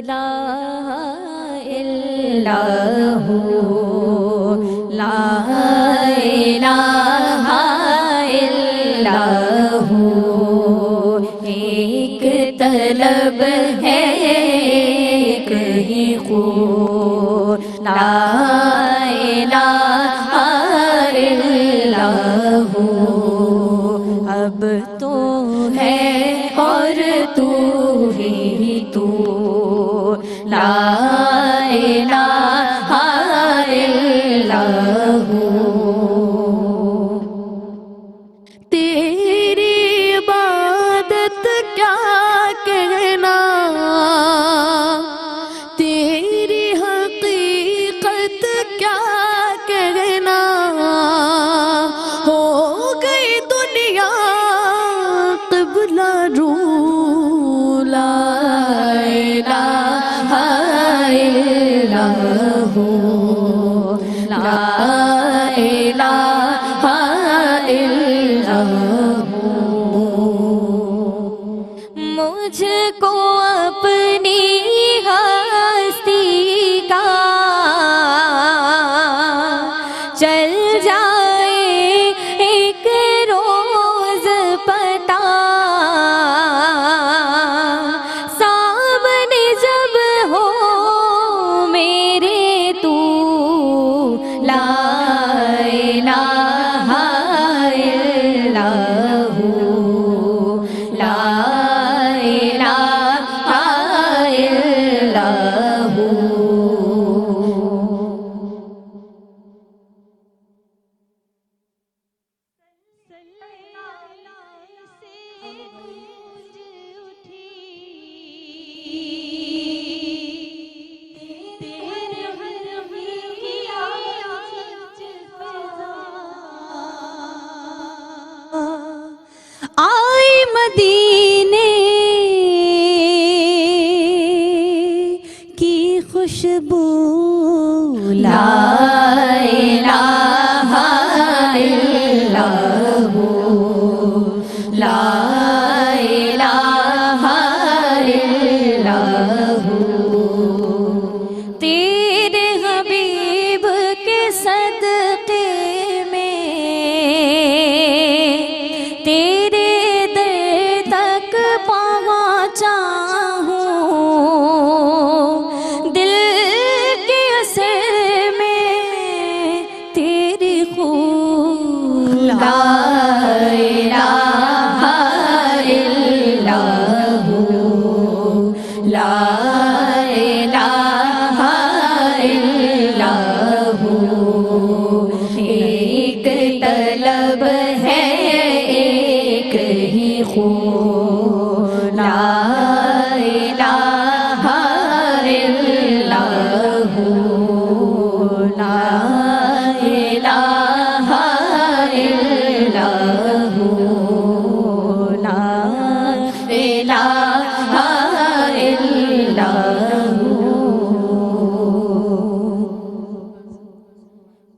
لا الہ لا الہ الا ہو، ایک طلب ہے ایک ہی خو، لا الہ الا ہو، اب تو ہے اور تو ہی تو، لا الہ الا ہو، تیری عبادت کیا کہنا، تیری حقیقت کیا کہنا، ہو گئی دنیا قبلہ رو، لا الہ الا ہو، لا الہ الا ہو، مجھ کو اپنی ہستی کا چل جائے ایک روز پتہ، سامنے جب ہو میرے تو، لا الہ الا ہو، لا الہ الا ہو، آئی مدینے کی خوشبو، لا الہ الا ہو، لا الہ الا ہو، تیرے حبیب کے صدقے میں تیرے در تک پہنچا ہوں، دل کے اثر میں تیری خو، لا الہ الا ہو، لا الہ الا ہو، ایک طلب ہے ایک ہی خو، لا الہ الا ہو، لا الہ الا ہو، لا الہ الا ہو،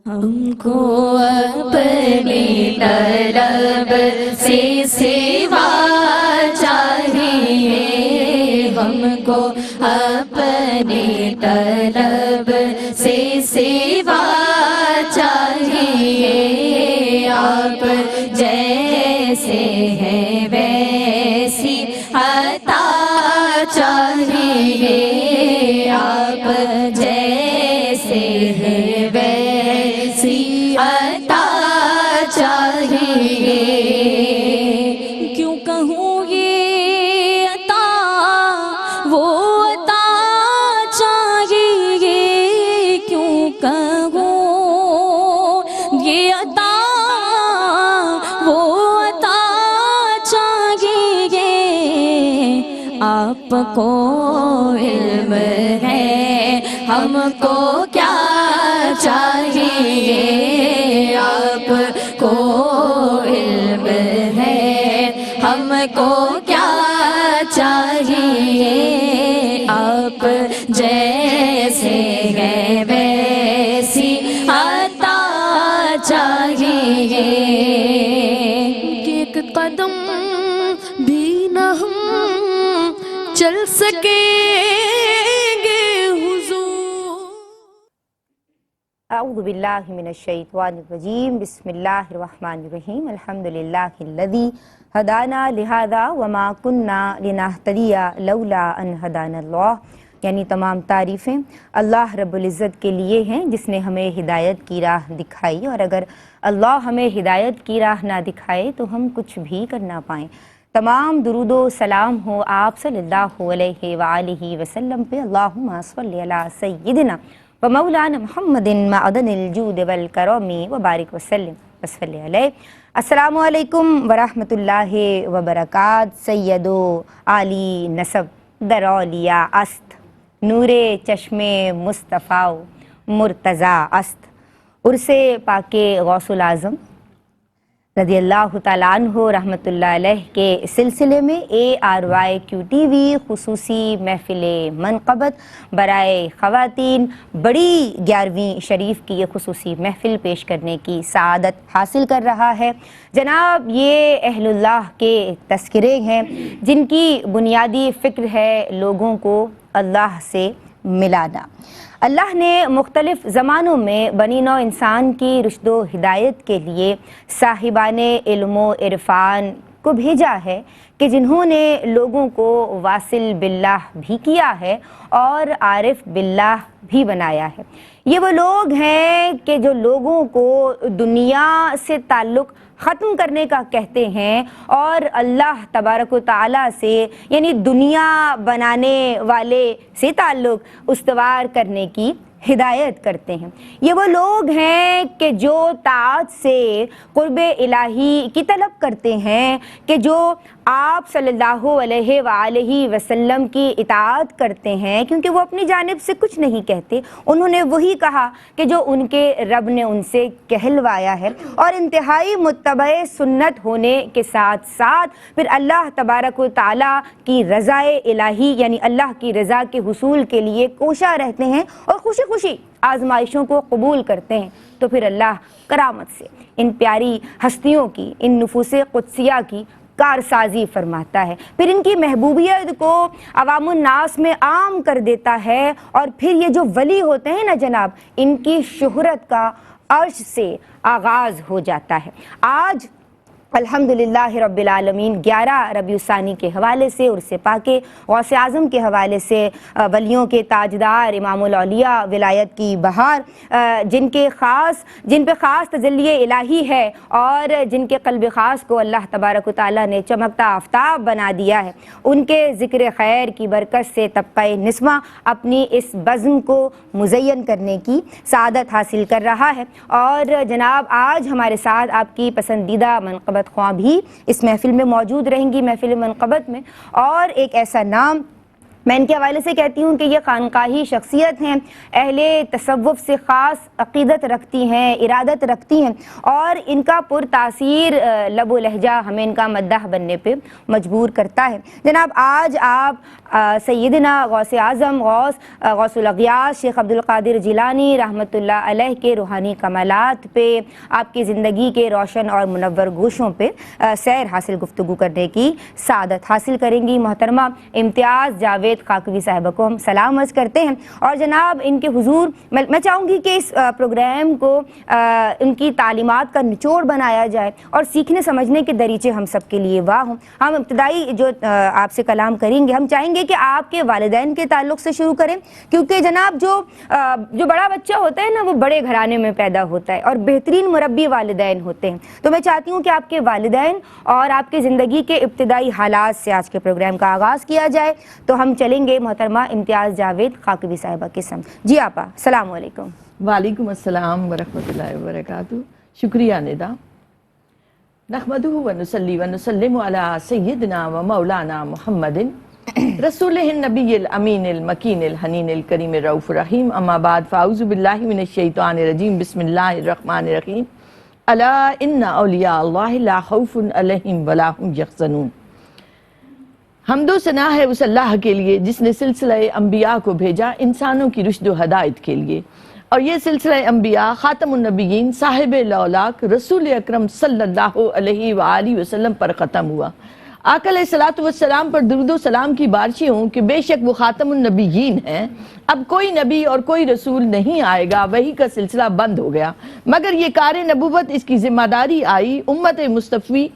ہم کو اپنی طلب سے سوا چاہیے، ہم کو اپنی طلب سے سوا چاہیے، آپ جیسے ہیں ویسی عطا چاہیے، آپ جیسے ہیں ویسی عطا چاہیے، کیوں کہوں یہ عطا وہ عطا چاہیے، کیوں کہوں یہ عطا وہ عطا چاہیے، آپ کو علم ہے ہم کو کیا چاہیے، آپ کو علم ہے ہم کو کیا چاہیے، آپ جیسے ہیں ویسی عطا چاہیے، ایک قدم بھی نہ ہم چل سکے گے حضور. اعوذ باللہ من الشیطان الرجیم. بسم اللہ الرحمن الرحیم. الحمدللہ الذی ہدانا لہذا وما کننا لنہتدی لولا ان ہدانا اللہ. یعنی تمام تعریفیں اللہ رب العزت کے لیے ہیں جس نے ہمیں ہدایت کی راہ دکھائی، اور اگر اللہ ہمیں ہدایت کی راہ نہ دکھائے تو ہم کچھ بھی کر نہ پائیں. تمام درود و سلام ہو آپ صلی اللہ علیہ وآلہ وسلم پہ. اللہم صلی علی سیدنا و مولانا محمد معدن الجود والکرم وبارک وسلم وصلی علیہ. السلام علیکم ورحمۃ اللہ وبرکاتہ. سید و عالی نسب در اولیاء است، نور چشم مصطفیٰ مرتضیٰ است. عرس پاک غوث العظم رضی اللہ تعالیٰ عنہ رحمۃ اللہ علیہ کے سلسلے میں ARYQTV خصوصی محفل منقبت برائے خواتین بڑی 11ویں شریف کی یہ خصوصی محفل پیش کرنے کی سعادت حاصل کر رہا ہے. جناب یہ اہل اللہ کے تذکرے ہیں جن کی بنیادی فکر ہے لوگوں کو اللہ سے ملانا. اللہ نے مختلف زمانوں میں بنی نوع انسان کی رشد و ہدایت کے لیے صاحبان علم و عرفان کو بھیجا ہے کہ جنہوں نے لوگوں کو واصل باللہ بھی کیا ہے اور عارف باللہ بھی بنایا ہے. یہ وہ لوگ ہیں کہ جو لوگوں کو دنیا سے تعلق ختم کرنے کا کہتے ہیں اور اللہ تبارک و تعالیٰ سے یعنی دنیا بنانے والے سے تعلق استوار کرنے کی ہدایت کرتے ہیں. یہ وہ لوگ ہیں کہ جو طاعت سے قرب الہی کی طلب کرتے ہیں، کہ جو آپ صلی اللہ علیہ وآلہ وسلم کی اطاعت کرتے ہیں کیونکہ وہ اپنی جانب سے کچھ نہیں کہتے. انہوں نے وہی کہا کہ جو ان کے رب نے ان سے کہلوایا ہے، اور انتہائی متبع سنت ہونے کے ساتھ ساتھ پھر اللہ تبارک و تعالیٰ کی رضا الہی یعنی اللہ کی رضا کے حصول کے لیے کوشاں رہتے ہیں اور خوشی خوشی آزمائشوں کو قبول کرتے ہیں. تو پھر اللہ کرامت سے ان پیاری ہستیوں کی، ان نفوس قدسیہ کی کارسازی فرماتا ہے، پھر ان کی محبوبیت کو عوام الناس میں عام کر دیتا ہے، اور پھر یہ جو ولی ہوتے ہیں نا جناب، ان کی شہرت کا عرش سے آغاز ہو جاتا ہے. آج الحمدللہ رب العالمین 11 ربیع الثانی کے حوالے سے، عرس پاک غوث اعظم کے حوالے سے، ولیوں کے تاجدار، امام الاولیاء، ولایت کی بہار، جن پہ خاص تجلی الہی ہے اور جن کے قلب خاص کو اللہ تبارک و تعالیٰ نے چمکتا آفتاب بنا دیا ہے، ان کے ذکر خیر کی برکت سے طبقہ نسواں اپنی اس بزم کو مزین کرنے کی سعادت حاصل کر رہا ہے. اور جناب آج ہمارے ساتھ آپ کی پسندیدہ منقبت خواں بھی اس محفل میں موجود رہیں گی، محفل منقبت میں. اور ایک ایسا نام میں ان کے حوالے سے کہتی ہوں کہ یہ خانقاہی شخصیت ہیں، اہل تصوف سے خاص عقیدت رکھتی ہیں، ارادت رکھتی ہیں، اور ان کا پر تاثیر لب و لہجہ ہمیں ان کا مداح بننے پہ مجبور کرتا ہے. جناب آج آپ سیدنا غوث اعظم غوث الاغیاث شیخ عبد القادر جیلانی رحمۃ اللہ علیہ کے روحانی کمالات پہ، آپ کی زندگی کے روشن اور منور گوشوں پہ سیر حاصل گفتگو کرنے کی سعادت حاصل کریں گی. محترمہ امتیاز جاوید خاکوی صاحبہ کو ہم سلام عرض کرتے ہیں، اور جناب ان کے حضور میں چاہوں گی کہ اس پروگرام کو ان کی تعلیمات کا نچوڑ بنایا جائے اور سیکھنے سمجھنے کے دریچے ہم سب کے لیے واہ ہوں. ہم ابتدائی جو آپ سے کلام کریں گے، ہم چاہیں گے کہ آپ کے والدین کے تعلق سے شروع کریں، کیونکہ جناب جو بڑا بچہ ہوتا ہے نا وہ بڑے گھرانے میں پیدا ہوتا ہے اور بہترین مربی والدین ہوتے ہیں. تو میں چاہتی ہوں کہ آپ کے والدین اور آپ کی زندگی کے ابتدائی حالات سے آج کے پروگرام کا آغاز کیا جائے. تو ہم چلیں گے محترمہ امتیاز جاوید خاکوی صاحبہ کے سمت. جی آپا السلام علیکم. وعلیکم السلام ورحمۃ اللہ وبرکاتہ. شکریہ ندا. نحمدہ ونصلی ونسلم علی سیدنا و مولانا محمد رسول النبی الامین المکین الحنین الکریم الرؤوف الرحیم. اما بعد فاعوذ باللہ من الشیطان الرجیم. بسم اللہ الرحمن الرحیم. الا ان اولیاء اللہ لا خوف علیہم ولا هم یحزنون. حمد و ثنا ہے اس اللہ کے لیے جس نے سلسلہ انبیاء کو بھیجا انسانوں کی رشد و ہدایت کے لیے، اور یہ سلسلہ انبیاء خاتم النبیین صاحب الاولاق رسول اکرم صلی اللہ علیہ وآلہ وسلم پر ختم ہوا. آقا علیہ الصلوۃ والسلام پر درود و سلام کی بارشیں ہوں کہ بے شک وہ خاتم النبیین ہیں. اب کوئی نبی اور کوئی رسول نہیں آئے گا، وحی کا سلسلہ بند ہو گیا، مگر یہ کار نبوت، اس کی ذمہ داری آئی امت مصطفی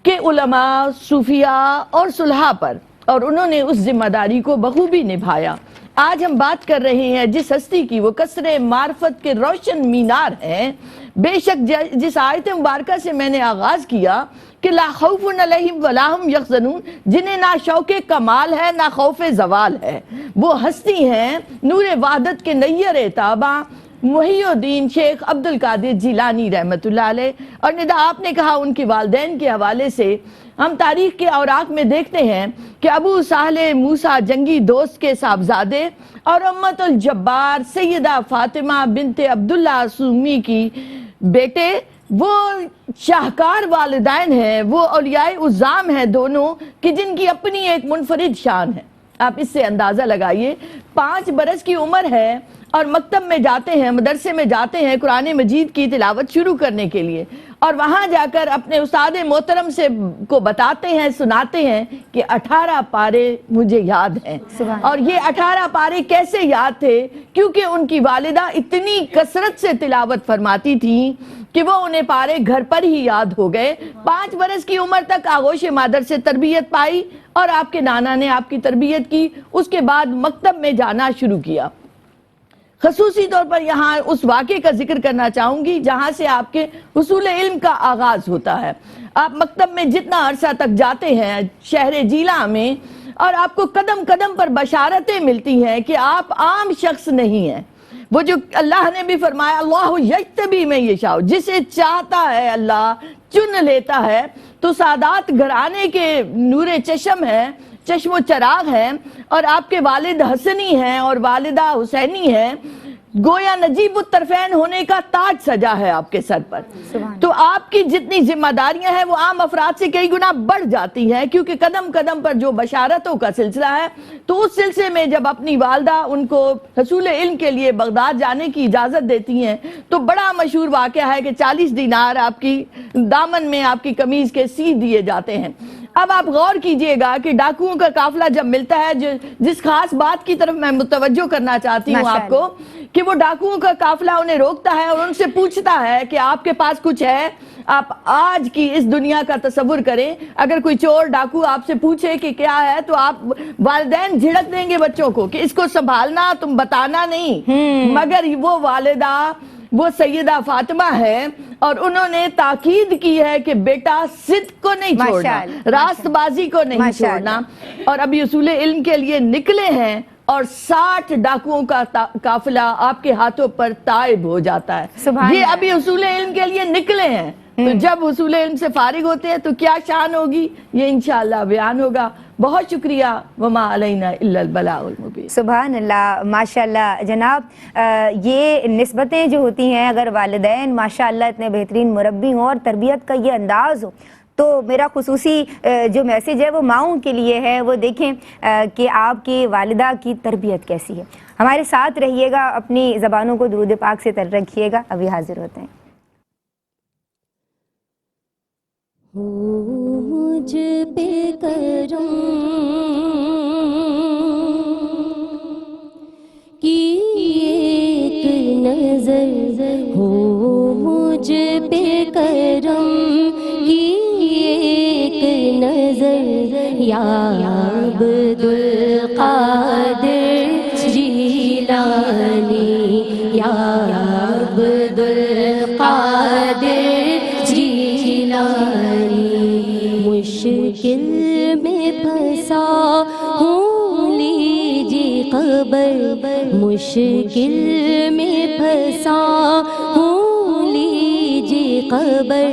کے علماء، صوفیاء اور صلحاء پر، اور انہوں نے اس ذمہ داری کو بخوبی نبھایا. آج ہم بات کر رہے ہیں جس ہستی کی، وہ کثر معرفت کے روشن مینار ہیں. بے شک جس آیت مبارکہ سے میں نے آغاز کیا کہ لا خوف علیہم ولا ہم یحزنون، جنہیں نہ شوق کمال ہے نہ خوف زوال ہے، وہ ہستی ہیں نور وحدت کے نیر تاباں محی الدین شیخ عبد القادر جیلانی رحمۃ اللہ علیہ. اور ندا آپ نے کہا ان کے والدین کے حوالے سے ہم تاریخ کے اوراق میں دیکھتے ہیں کہ ابو سہل موسیٰ جنگی دوست کے صاحبزادے اور امت الجبار سیدہ فاطمہ بنت عبداللہ سومی کی بیٹے، وہ شاہکار والدین ہیں، وہ اولیاء عظام ہیں دونوں، کہ جن کی اپنی ایک منفرد شان ہے. آپ اس سے اندازہ لگائیے، 5 برس کی عمر ہے اور مکتب میں جاتے ہیں، مدرسے میں جاتے ہیں قرآن مجید کی تلاوت شروع کرنے کے لیے، اور وہاں جا کر اپنے استاد محترم سے کو بتاتے ہیں، سناتے ہیں کہ 18 پارے مجھے یاد ہیں. اور یہ 18 پارے کیسے یاد تھے؟ کیونکہ ان کی والدہ اتنی کثرت سے تلاوت فرماتی تھیں کہ وہ انہیں پارے گھر پر ہی یاد ہو گئے. 5 برس کی عمر تک آغوش مادر سے تربیت پائی اور آپ کے نانا نے آپ کی تربیت کی. اس کے بعد مکتب میں جانا شروع کیا. خصوصی طور پر یہاں اس واقعے کا ذکر کرنا چاہوں گی جہاں سے آپ کے حصول علم کا آغاز ہوتا ہے. آپ مکتب میں جتنا عرصہ تک جاتے ہیں شہر جیلہ میں، اور آپ کو قدم قدم پر بشارتیں ملتی ہیں کہ آپ عام شخص نہیں ہیں. وہ جو اللہ نے بھی فرمایا اللہ یجتبی من یشاء، جسے چاہتا ہے اللہ چن لیتا ہے. تو سادات گھرانے کے نور چشم ہے، چشم و چراغ ہیں، اور آپ کے والد حسنی ہیں اور والدہ حسینی ہیں. گویا نجیب الطرفین ہونے کا تاج سجا ہے آپ کے سر پر. تو آپ کی جتنی ذمہ داریاں ہیں وہ عام افراد سے کئی گنا بڑھ جاتی ہیں، کیونکہ قدم قدم پر جو بشارتوں کا سلسلہ ہے. تو اس سلسلے میں جب اپنی والدہ ان کو حصول علم کے لیے بغداد جانے کی اجازت دیتی ہیں تو بڑا مشہور واقعہ ہے کہ 40 دینار آپ کی دامن میں آپ کی قمیض کے سی دیے جاتے ہیں. اب آپ غور کیجئے گا کہ ڈاکوؤں کا قافلہ جب ملتا ہے، جس خاص بات کی طرف میں متوجہ کرنا چاہتی ہوں آپ کو، کہ وہ ڈاکوؤں کا قافلہ انہیں روکتا ہے اور ان سے پوچھتا ہے کہ آپ کے پاس کچھ ہے. آپ آج کی اس دنیا کا تصور کریں، اگر کوئی چور ڈاکو آپ سے پوچھے کہ کیا ہے تو آپ والدین جھڑک دیں گے بچوں کو کہ اس کو سنبھالنا، تم بتانا نہیں. مگر وہ والدہ وہ سیدہ فاطمہ ہے اور انہوں نے تاکید کی ہے کہ بیٹا صدق کو نہیں چھوڑنا، راست بازی کو نہیں چھوڑنا. اور ابھی حصول علم کے لیے نکلے ہیں اور 60 ڈاکوؤں کا قافلہ آپ کے ہاتھوں پر تائب ہو جاتا ہے. یہ ابھی حصول علم کے لیے نکلے ہیں، تو جب حصول علم سے فارغ ہوتے ہیں تو کیا شان ہوگی، یہ انشاءاللہ بیان ہوگا. بہت شکریہ. وما علینا الا البلاغ المبین. سبحان اللہ، ماشاءاللہ جناب. یہ نسبتیں جو ہوتی ہیں، اگر والدین ماشاءاللہ اتنے بہترین مربی ہوں اور تربیت کا یہ انداز ہو، تو میرا خصوصی جو میسیج ہے وہ ماؤں کے لیے ہے. وہ دیکھیں کہ آپ کی والدہ کی تربیت کیسی ہے. ہمارے ساتھ رہیے گا، اپنی زبانوں کو درود پاک سے تر رکھیے گا. ابھی حاضر ہوتے ہیں. مجھ پہ کرم کی ایک نظر ہو، مجھ پہ کرم کی ایک نظر، یا عبد القادر جیلانی، یا عبد القادر مشکل میں پھنسا ہوں لیجیے خبر، مشکل میں پھنسا ہوں لیجیے خبر،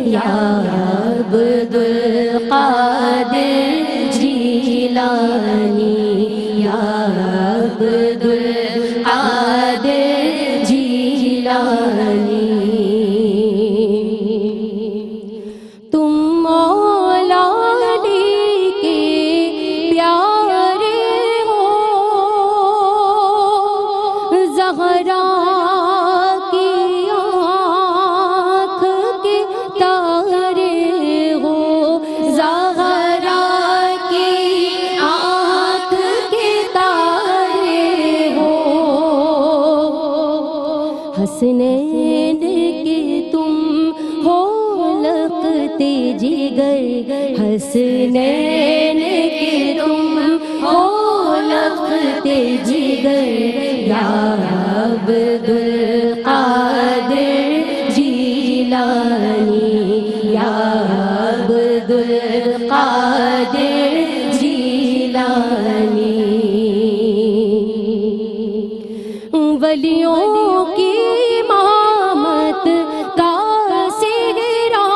یا عبد القادر جیلانی، یا عبد القادر جیلانی. زہرا حسنین کے تم ہو لقتے جگر، حسنین کے تم ہو لقتے جگر، یا عبد القادر جیلانی، یا عبد القادر جیلانی۔ ولیوں کی امامت کا سہرا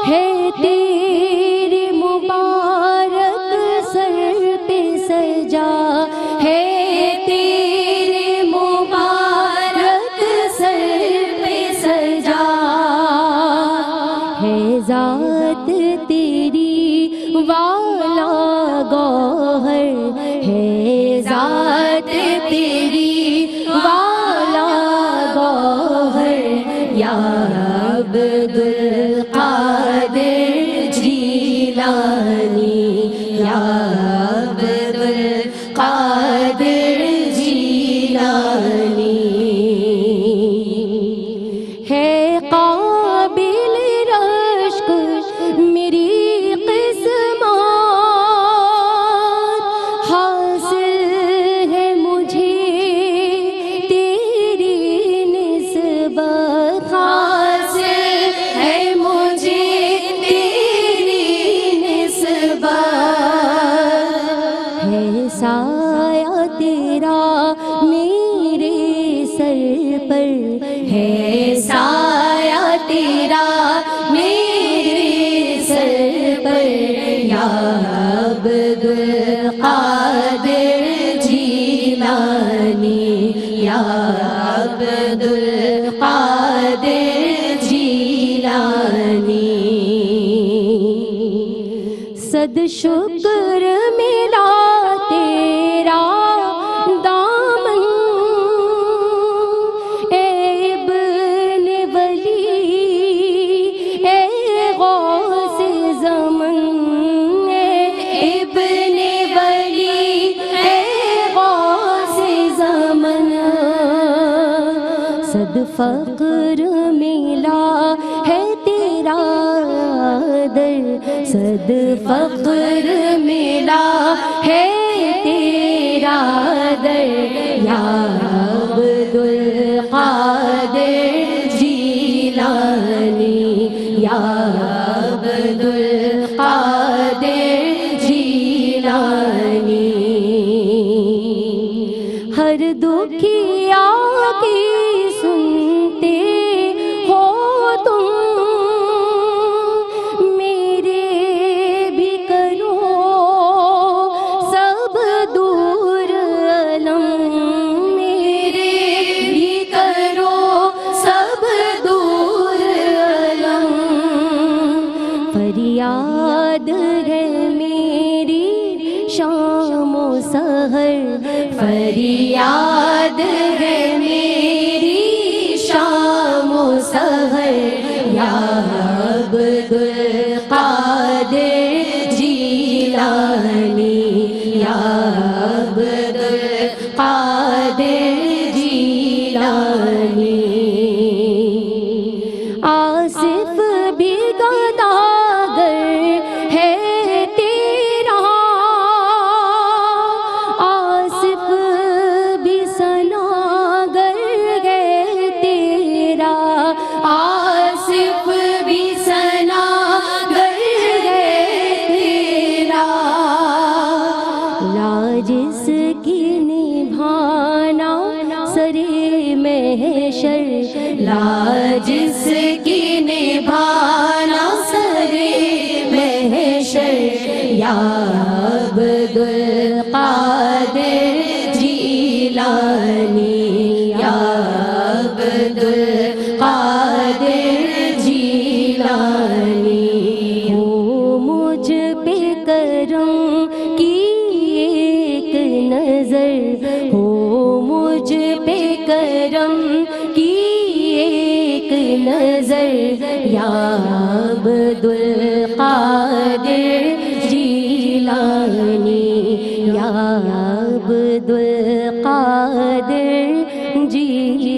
ہے تیرے مبارک سر پہ سجا، ہے تیرے مبارک سر پہ سجا، ہے ذات تیری والا گوہر، ہے ذات تیری والا گوہر، یا عبد القادر جیلانی، یا عبد القادر جیلانی۔ ہے قابل رشک میری قسمت، حاصل ہے مجھے تیری نسبت، حاصل ہے مجھے تیری نسبت، ہے سایہ تیرا میرے سر پر، ہے سایہ تیرا میرے سر پر، یا عبد القادر جیلانی، یا عبد القادر جیلانی۔ صد شکر ملا تیرا دامن، اے ابن ولی، اے غوث زمن، اے ابن ولی، اے غوث زمن۔ صد فقر ملا ہے تیرا در، صد فقر ملا ہے تیرا در، یا عبد القادر جیلانی، یا عبد القادر جیلانی۔ ہر دکھیا کی سنتے ہو تم، میرے بھی کرو سب دور علم، میرے بھی کرو سب دور علم۔ فریاد ہے میری شام و سحر، فریاد ہے میری شام و سحر، یا عبد القادر جیلانی، یا عبد القادر جیلانی۔ آصف بھی گداگر ہے تیرا، آصف بھی ثناگر ہے تیرا، آصف بھی ثناگر ہے تیرا۔ لاجس کی نبھانا سرے محشر، لاجس کی نبھانا سرے محشر، یا عبد القادر جیلانی، یا عبد القادر جیلانی۔ ہو مجھ پہ کرم کی ایک نظر، ہو مجھ پہ کرم کی ایک نظر، یا عبد القادر جیلانی، یا عبد القادر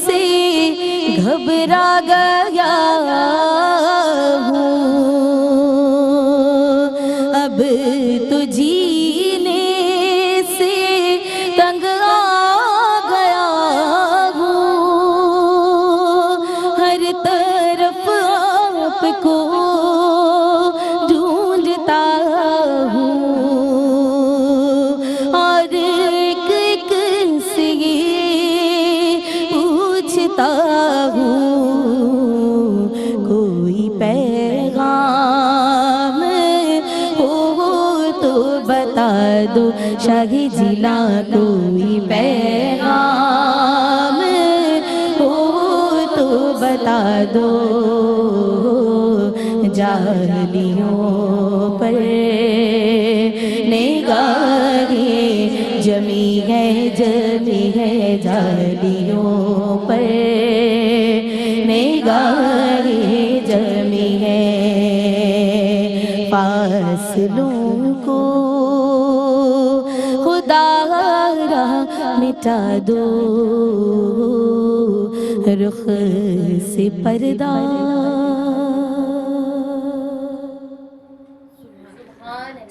سے گھبرا گیا ہوں اب تو جینے سے تنگ آ گیا ہوں ہر طرف آپ کو ڈھونڈتا ہوں اور ایک ایک سے یہ پوچھتا ہوں کوئی پیغام ہو تو بتا دو شاہ جلا کوئی پیغام ہو تو بتا دو جاہلیوں پر نگاہیں جمی ہے جاہلیوں پر نگاہیں جمی ہے فاصلوں کو خدا را مٹا دو رخ سے پردہ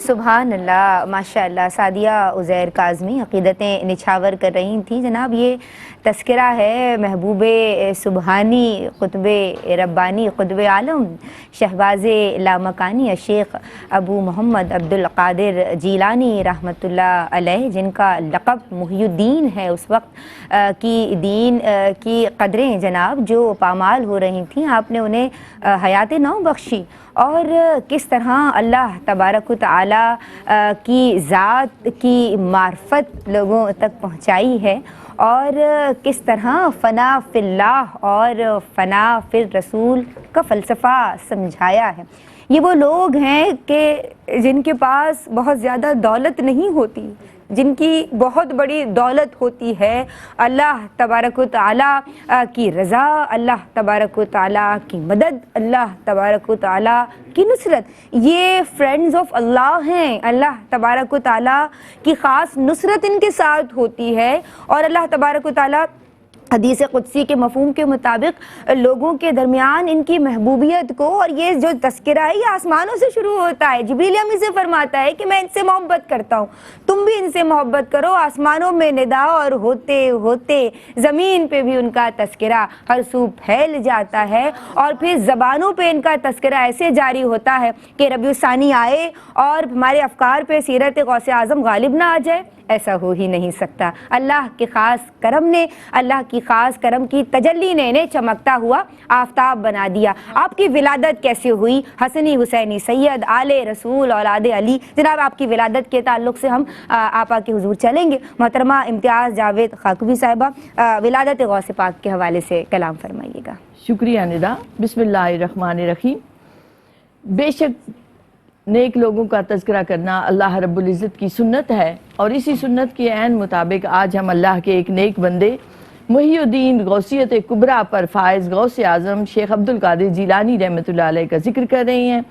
سبحان اللہ، ماشاء اللہ۔ سعدیہ عزیر کاظمی عقیدتیں نچھاور کر رہی تھیں جناب۔ یہ تذکرہ ہے محبوب سبحانی قطب ربانی قطب عالم شہباز لامکانی شیخ ابو محمد عبد القادر جیلانی رحمۃ اللہ علیہ، جن کا لقب محی الدین ہے۔ اس وقت کی دین کی قدریں جناب جو پامال ہو رہی تھیں، آپ نے انہیں حیات نو بخشی، اور کس طرح اللہ تبارک و تعالیٰ کی ذات کی معرفت لوگوں تک پہنچائی ہے، اور کس طرح فنا فی اللہ اور فنا فی الرسول کا فلسفہ سمجھایا ہے۔ یہ وہ لوگ ہیں کہ جن کے پاس بہت زیادہ دولت نہیں ہوتی، جن کی بہت بڑی دولت ہوتی ہے اللہ تبارک و تعالیٰ کی رضا، اللہ تبارک و تعالیٰ کی مدد، اللہ تبارک و تعالیٰ کی نصرت۔ یہ فرینڈز آف اللہ ہیں۔ اللہ تبارک و تعالیٰ کی خاص نصرت ان کے ساتھ ہوتی ہے، اور اللہ تبارک و تعالیٰ حدیث قدسی کے مفہوم کے مطابق لوگوں کے درمیان ان کی محبوبیت کو، اور یہ جو تذکرہ ہے یہ آسمانوں سے شروع ہوتا ہے۔ جبریل امی سے فرماتا ہے کہ میں ان سے محبت کرتا ہوں، تم بھی ان سے محبت کرو۔ آسمانوں میں ندا اور ہوتے ہوتے زمین پہ بھی ان کا تذکرہ ہر سو پھیل جاتا ہے، اور پھر زبانوں پہ ان کا تذکرہ ایسے جاری ہوتا ہے کہ ربیع الثانی آئے اور ہمارے افکار پہ سیرت غوث اعظم غالب نہ آ جائے، ایسا ہو ہی نہیں سکتا۔ اللہ کے خاص کرم نے، اللہ کی خاص کرم کی تجلی نے انہیں چمکتا ہوا آفتاب بنا دیا۔ آپ کی ولادت کیسے ہوئی؟ حسنی حسینی سید آل رسول اولاد علی، جناب آپ کی ولادت کے تعلق سے ہم آپا کے حضور چلیں گے۔ محترمہ امتیاز جاوید خاکوی صاحبہ، ولادت غوث پاک کے حوالے سے کلام فرمائیے گا۔ شکریہ ندا۔ بسم اللہ الرحمن الرحیم۔ بے شک نیک لوگوں کا تذکرہ کرنا اللہ رب العزت کی سنت ہے، اور اسی سنت کے عین مطابق آج ہم اللہ کے ایک نیک بندے محی الدین غوثیت کبریٰ پر فائز غوث اعظم شیخ عبد القادر جیلانی رحمۃ اللہ علیہ کا ذکر کر رہے ہیں۔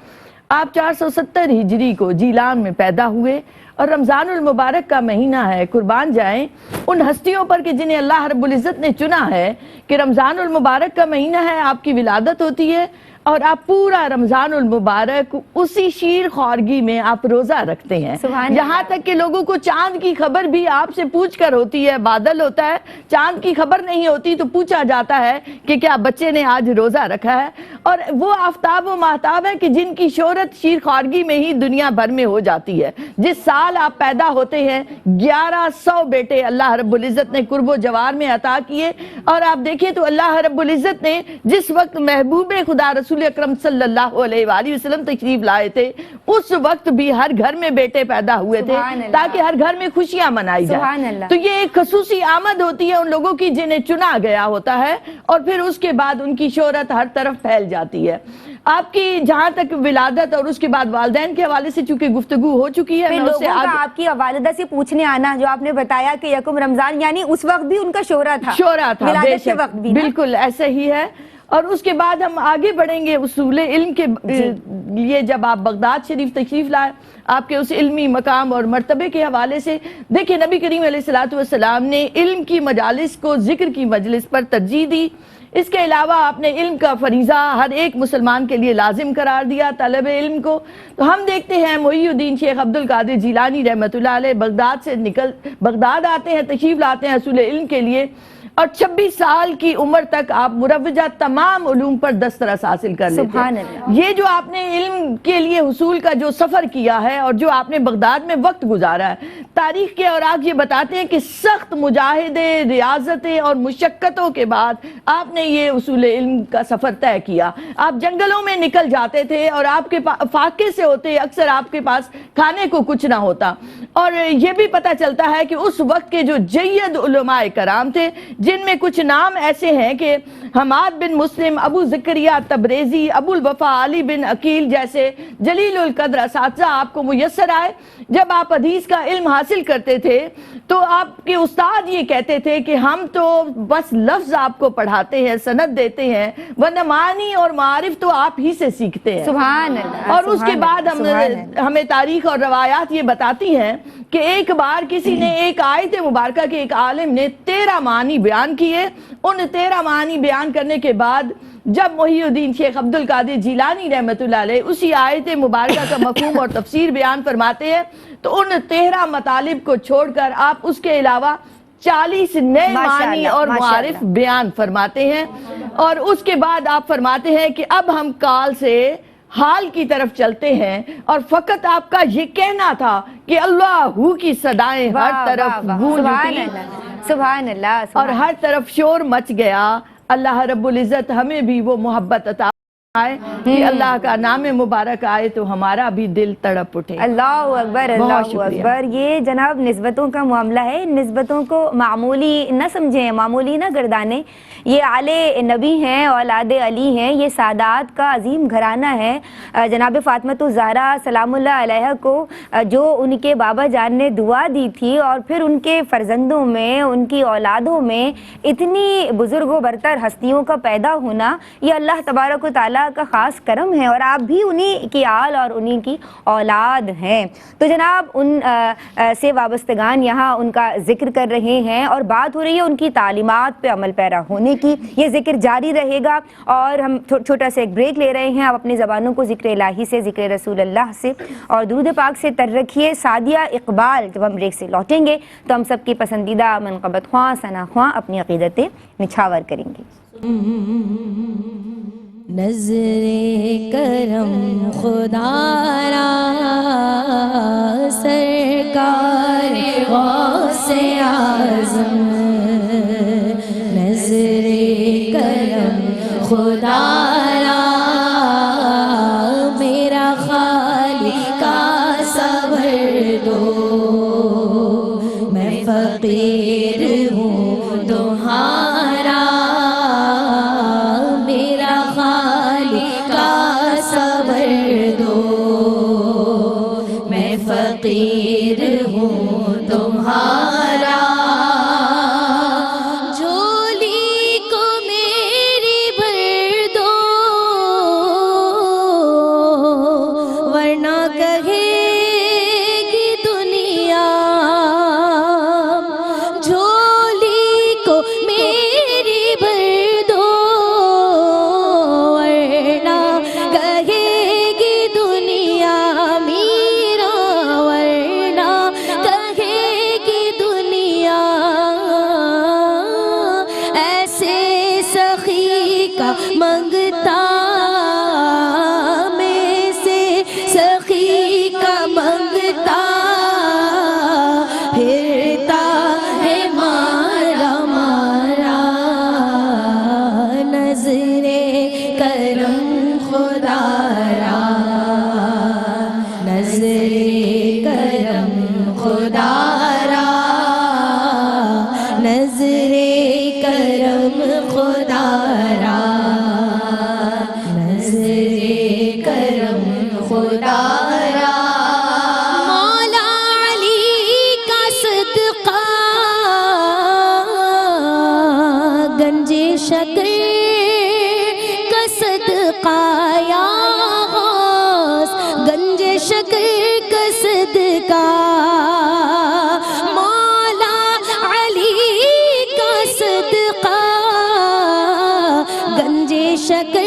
آپ 470 ہجری کو جیلان میں پیدا ہوئے، اور رمضان المبارک کا مہینہ ہے۔ قربان جائیں ان ہستیوں پر کہ جنہیں اللہ رب العزت نے چنا ہے کہ رمضان المبارک کا مہینہ ہے، آپ کی ولادت ہوتی ہے، اور آپ پورا رمضان المبارک اسی شیر خورگی میں آپ روزہ رکھتے ہیں، یہاں تک کہ لوگوں کو چاند کی خبر بھی آپ سے پوچھ کر ہوتی ہے۔ بادل ہوتا ہے، چاند کی خبر نہیں ہوتی تو پوچھا جاتا ہے کہ کیا بچے نے آج روزہ رکھا ہے۔ اور وہ آفتاب و ماہتاب ہیں کہ جن کی شہرت شیر خورگی میں ہی دنیا بھر میں ہو جاتی ہے۔ جس سال آپ پیدا ہوتے ہیں 1100 بیٹے اللہ رب العزت نے قرب و جوار میں عطا کیے، اور آپ دیکھیں تو اللہ رب العزت نے جس وقت محبوب خدا رسول اکرم صلی اللہ علیہ وآلہ وسلم تشریف لائے تھے، اس وقت بھی ہر گھر میں بیٹے پیدا ہوئے تھے تاکہ ہر گھر میں خوشیاں منائی جائیں۔ تو یہ ایک خصوصی آمد ہوتی ہے ان لوگوں کی جنہیں چنا گیا ہوتا ہے، اور پھر اس کے بعد ان کی شہرت ہر طرف پھیل جاتی ہے۔ آپ کی جہاں تک ولادت اور اس کے بعد والدین کے حوالے سے چونکہ گفتگو ہو چکی ہے، لوگوں کا آپ کی والدہ سے پوچھنے آنا، جو آپ نے بتایا کہ یکم رمضان، یعنی اس وقت بھی ان کا شہرہ تھا، شہرہ تھا، ولادت کے وقت بھی، بالکل ایسے ہی ہے۔ اور اس کے بعد ہم آگے بڑھیں گے اصول علم کے لیے. جب آپ بغداد شریف تشریف لائے، آپ کے اس علمی مقام اور مرتبے کے حوالے سے دیکھیں نبی کریم علیہ السلام نے علم کی مجالس کو ذکر کی مجلس پر ترجیح دی. اس کے علاوہ آپ نے علم کا فریضہ ہر ایک مسلمان کے لیے لازم قرار دیا، طلب علم کو. تو ہم دیکھتے ہیں محی الدین شیخ عبد القادر جیلانی رحمۃ اللہ علیہ بغداد آتے ہیں، تشریف لاتے ہیں اصول علم کے لیے، اور 26 سال کی عمر تک آپ مروجہ تمام علوم پر دسترس حاصل کر لیتے سبحان ہیں. اللہ. یہ جو آپ نے علم کے لیے حصول کا جو سفر کیا ہے اور جو آپ نے بغداد میں وقت گزارا ہے، تاریخ کے اوراق یہ بتاتے ہیں کہ سخت مجاہدے، ریاضتیں اور مشقتوں کے بعد آپ نے یہ اصول علم کا سفر طے کیا. آپ جنگلوں میں نکل جاتے تھے اور آپ کے فاقے سے ہوتے، اکثر آپ کے پاس کھانے کو کچھ نہ ہوتا. اور یہ بھی پتہ چلتا ہے کہ اس وقت کے جو جید علماء کرام تھے، جن میں کچھ نام ایسے ہیں کہ حماد بن مسلم، ابو زکریہ تبریزی، ابو الوفا علی بن عقیل جیسے جلیل القدر اساتذہ آپ کو میسر آئے. جب آپ حدیث کا علم حاصل کرتے تھے تو آپ کے استاد یہ کہتے تھے کہ ہم تو بس لفظ آپ کو پڑھاتے ہیں، سند دیتے ہیں، ورنہ معنی اور معارف تو آپ ہی سے سیکھتے ہیں. سبحان اللہ. اور اس کے بعد ہمیں تاریخ اور روایات یہ بتاتی ہیں کہ ایک بار کسی نے ایک آیت مبارکہ کے ایک عالم نے 13 معنی بیان کیے. ان 13 معنی بیان کرنے کے بعد جب محی الدین شیخ عبد القادر جیلانی رحمۃ اللہ علیہ اسی آیت مبارکہ کا مفہوم اور تفسیر بیان فرماتے ہیں تو ان 13 مطالب کو چھوڑ کر آپ اس کے علاوہ 40 نئے معنی اور معارف بیان فرماتے ہیں. اور اس کے بعد آپ فرماتے ہیں کہ اب ہم کال سے حال کی طرف چلتے ہیں، اور فقط آپ کا یہ کہنا تھا کہ اللہ کی صدائیں ہر طرف گونج اٹھی سبحان اللہ. اور ہر طرف شور مچ گیا. اللہ رب العزت ہمیں بھی وہ محبت عطا آئے کہ اللہ کا نام مبارک آئے تو ہمارا بھی دل تڑپ اٹھے. اللہ اکبر، اللہ اکبر. یہ جناب نسبتوں کا معاملہ ہے. نسبتوں کو معمولی نہ سمجھیں، معمولی نہ گردانیں. یہ آل نبی ہیں، اولاد علی ہیں، یہ سادات کا عظیم گھرانہ ہے. جناب فاطمۃ الزہرا سلام اللہ علیہ کو جو ان کے بابا جان نے دعا دی تھی اور پھر ان کے فرزندوں میں، ان کی اولادوں میں اتنی بزرگ و برتر ہستیوں کا پیدا ہونا، یہ اللہ تبارک و تعالیٰ کا خاص کرم ہے، اور آپ بھی انہی کی آل اور انہی کی اولاد ہیں. تو جناب ان سے وابستگان یہاں ان کا ذکر کر رہے ہیں اور بات ہو رہی ہے ان کی تعلیمات پہ عمل پیرا ہونے کی. یہ ذکر جاری رہے گا اور ہم چھوٹا سا ایک بریک لے رہے ہیں. آپ اپنی زبانوں کو ذکر الہی سے، ذکر رسول اللہ سے اور درود پاک سے تر رکھیے. سعدیہ اقبال جب ہم بریک سے لوٹیں گے تو ہم سب کی پسندیدہ منقبت خواں ثنا خواں اپنی عقیدتیں نچھاور کریں گے. نظر کرم خدا را سرکار غوث اعظم، نظر کرم خدا را میرا خالق کا صبر دو، میں فقیر ہوں تمہارا، میرا خالق کا صبر دو، میں فقیر ہوں تمہارا. جھولی کو میری بھر دو ورنہ کہے گی دنیا، جھولی کو میری بھر دو ورنہ کہے گی دنیا میرا، ورنہ کہے گی دنیا. ایسے سخی کا منگتا میں سے سخی کا منگتا پھرتا ہے مارا مارا. نظر کرم خدا را، نظر کرم خدا را، نظر کرم خدا را، نظر کرم خدا را. مولا علی کا صدقہ گنج شکر شکر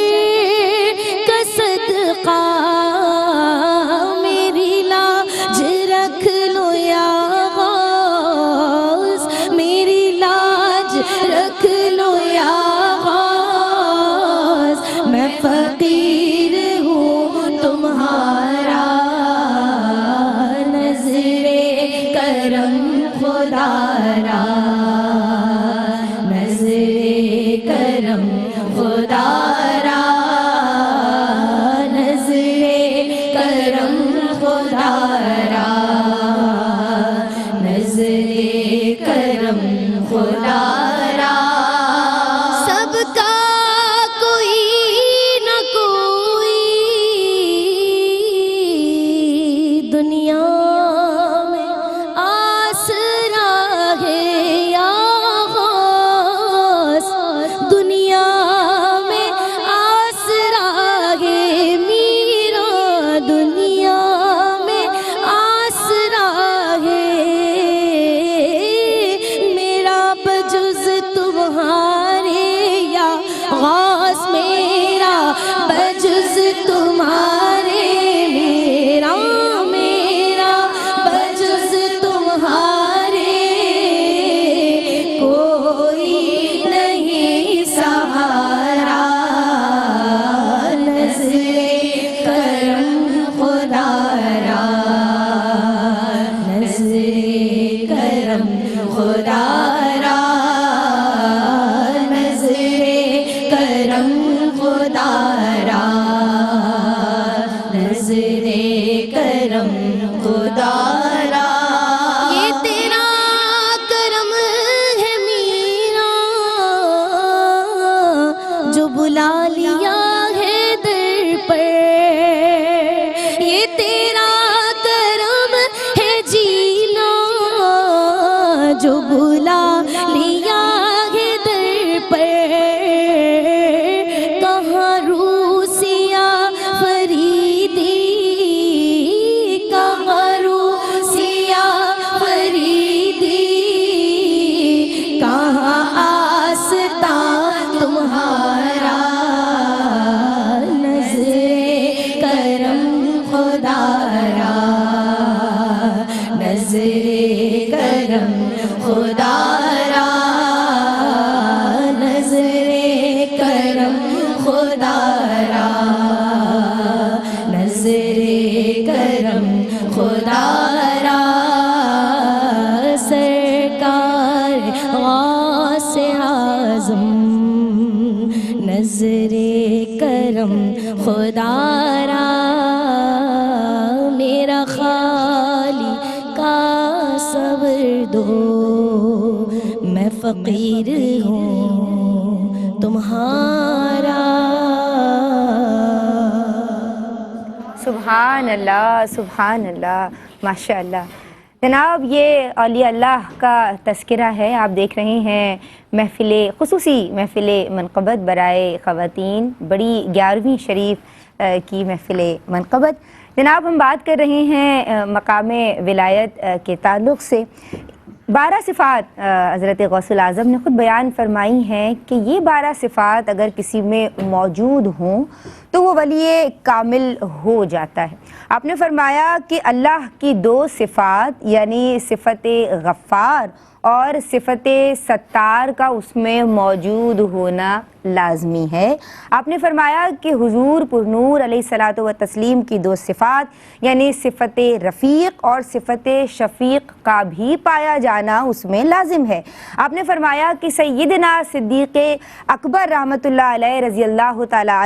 کا صدقہ میری لاج رکھ لو یا غوث، میری لاج رکھ لو یا غوث، میں فقیر ہوں تمہارا، نظر کرم خدا را، نظر کرم خدا را، نظر کرم خدا را، نظر کرم خدا را، سب کا کوئی نہ کوئی دنیا میں آسرا ہے یا غوث، دنیا میں آسرا ہے میرا، دنیا میں آسرا ہے میرا، بجز تمہارے یا غوث میرا، بجز تمہارے میرا، میرا بجز تمہارے کوئی نہیں سہارا، نظر کرم خدا را، نظر کرم خدا را، نظر کرم خدا را، نظر کرم خدا را، یہ تیرا کرم ہے میرا جو بلا لیا ہے در پر، یہ تیرا کرم ہے جینا جو بلا لیا ہے در پر، کہاں روسیا فریدی، کہاں روسیا فریدی، کہاں آستا تمہارا، نظر کرم خدا را، نظر کرم خدا را، نظر کرم خدا را، نظر کرم خدا را، سرکار غوث اعظم، نظر کرم خدا را، میرا خالی کا صبر دو، میں فقیر ہوں تمہارا۔ سبحان اللہ، ماشاء اللہ۔ جناب یہ اولیاء اللہ کا تذکرہ ہے، آپ دیکھ رہے ہیں خصوصی محفل منقبت برائے خواتین، بڑی 11ویں شریف کی محفل منقبت۔ جناب ہم بات کر رہے ہیں مقام ولایت کے تعلق سے۔ 12 صفات حضرت غوث الاعظم نے خود بیان فرمائی ہیں کہ یہ 12 صفات اگر کسی میں موجود ہوں تو وہ ولی کامل ہو جاتا ہے۔ آپ نے فرمایا کہ اللہ کی 2 صفات یعنی صفت غفار اور صفت ستار کا اس میں موجود ہونا لازمی ہے۔ آپ نے فرمایا کہ حضور پرنور علیہ الصلاۃ والتسلیم کی 2 صفات یعنی صفت رفیق اور صفت شفیق کا بھی پایا جانا اس میں لازم ہے۔ آپ نے فرمایا کہ سیدنا صدیق اکبر رحمۃ اللہ علیہ رضی اللہ تعالی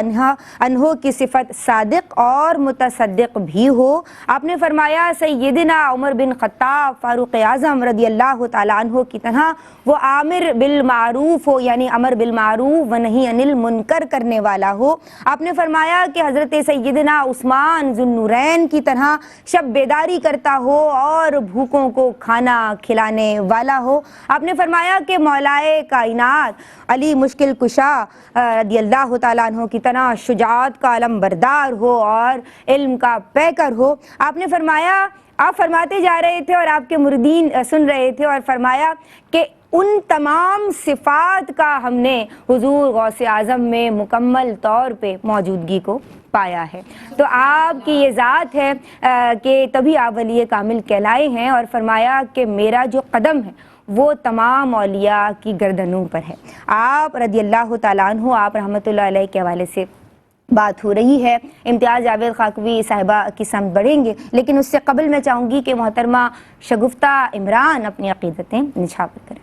عنہ کی صفت صادق اور متصدق بھی ہو۔ آپ نے فرمایا سیدنا عمر بن خطاب فاروق اعظم رضی اللہ تعالی عنہ کی طرح وہ عامر بالمعروف ہو یعنی امر بالمعروف و نہی عن المنکر کرنے والا ہو۔ آپ نے فرمایا کہ حضرت سیدنا عثمان ذو النورین کی طرح شب بیداری کرتا ہو اور بھوکوں کو کھانا کھلانے والا ہو۔ آپ نے فرمایا کہ مولائے کائنات علی مشکل کشا رضی اللہ تعالیٰ عنہ کی طرح شجاعت کا علم بردار ہو اور علم کا پیکر ہو۔ آپ نے فرمایا، آپ فرماتے جا رہے تھے اور آپ کے مردین سن رہے تھے اور فرمایا کہ ان تمام صفات کا ہم نے حضور غوث اعظم میں مکمل طور پہ موجودگی کو پایا ہے۔ تو آپ کی یہ ذات ہے کہ تبھی آپ ولی کامل کہلائے ہیں، اور فرمایا کہ میرا جو قدم ہے وہ تمام اولیاء کی گردنوں پر ہے۔ آپ رضی اللہ تعالیٰ عنہ، آپ رحمۃ اللہ علیہ کے حوالے سے بات ہو رہی ہے، امتیاز جاوید خاکوی صاحبہ کی سمت بڑھیں گے، لیکن اس سے قبل میں چاہوں گی کہ محترمہ شگفتہ عمران اپنی عقیدتیں نچھاور کریں۔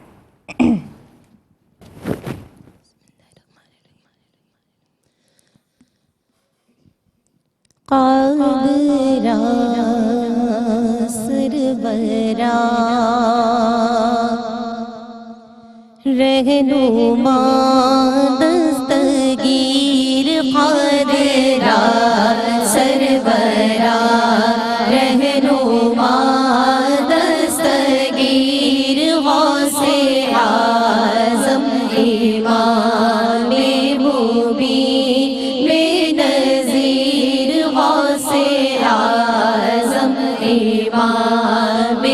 قادرا سرورا رہنما دستگیر قادرا سرورا رہنما دستگیر غوث اعظم امام مبین بے نظیر غوث اعظم امام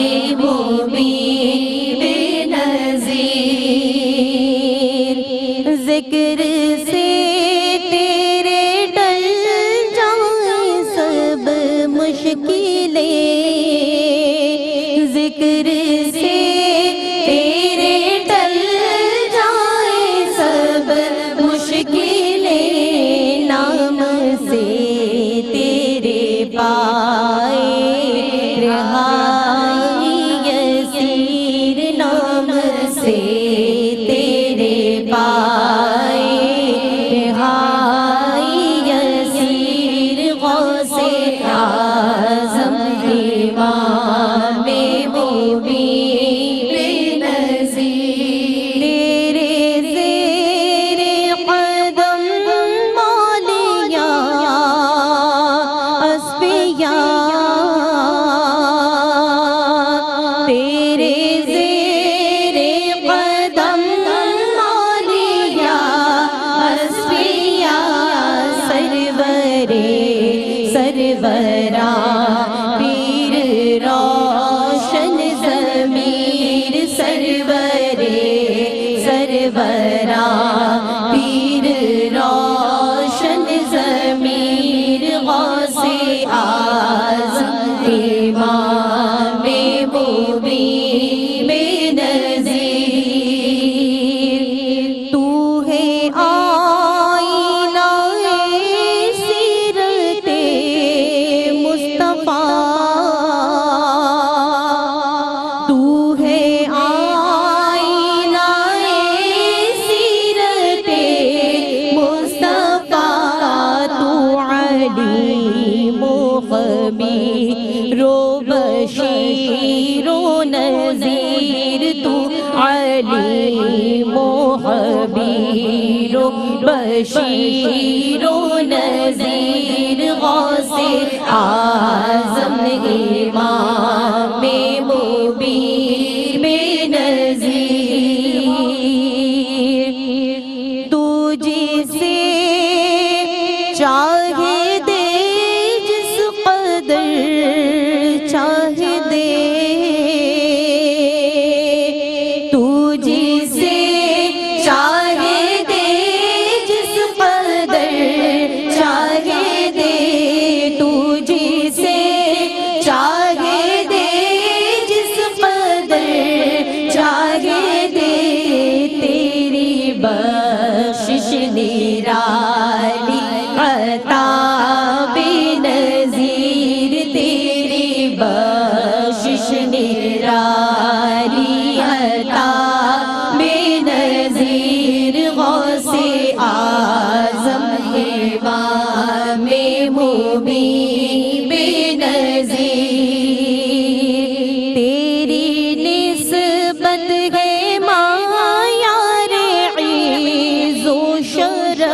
مبین بے نظیر ذکر سے تیرے ٹل جائیں سب مشکلیں، ذکر سے تیرے ٹل جائیں سب مشکلیں، نام سے تیرے پائے رہائی یسیر، نام سے تیرے پائے رہائی یسیر غوث اعظم امام مبین بے نظیر، تیرے زیر قدم مولیاء اصفیاء، تیرے زیر قدم مولیاء اصفیاء، سرورا پیر روشن ضمیر، سرورا پیر روشن ضمیر غوث اعظم امام مبین بے نظیر، تو ہے آئینہ سیرت مصطفیٰ، تو ہے آئینہ سیرت مصطفیٰ، تو علیم و خبیر و بشیر و نذیر، تو علیم و خبیر و بشیر و نذیر غوث اعظم امام مبین بے نظیر، تو جسے چاہے دے جس قدر چاہے دے، تو جسے چاہے دے جس قدر چاہے دے، تو جسے چاہے دے جس قدر چاہے دے، تیری بخشش نرالی عطا بے نظیر، تیری بخشش نرالی عطا بے نظیر غوث اعظم امام مبین بے نظیر، تیری نسبت ہے معیار عز و شرف،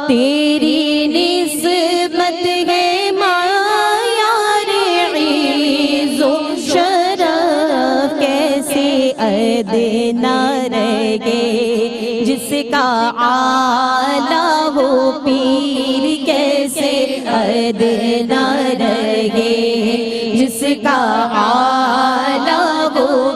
تیری نسبت ہے معیار عز و شرف، کیسے ادنا رہے جس کا اعلیٰ ہو پیر، کیسے ادنا رہے جس کا اعلیٰ ہو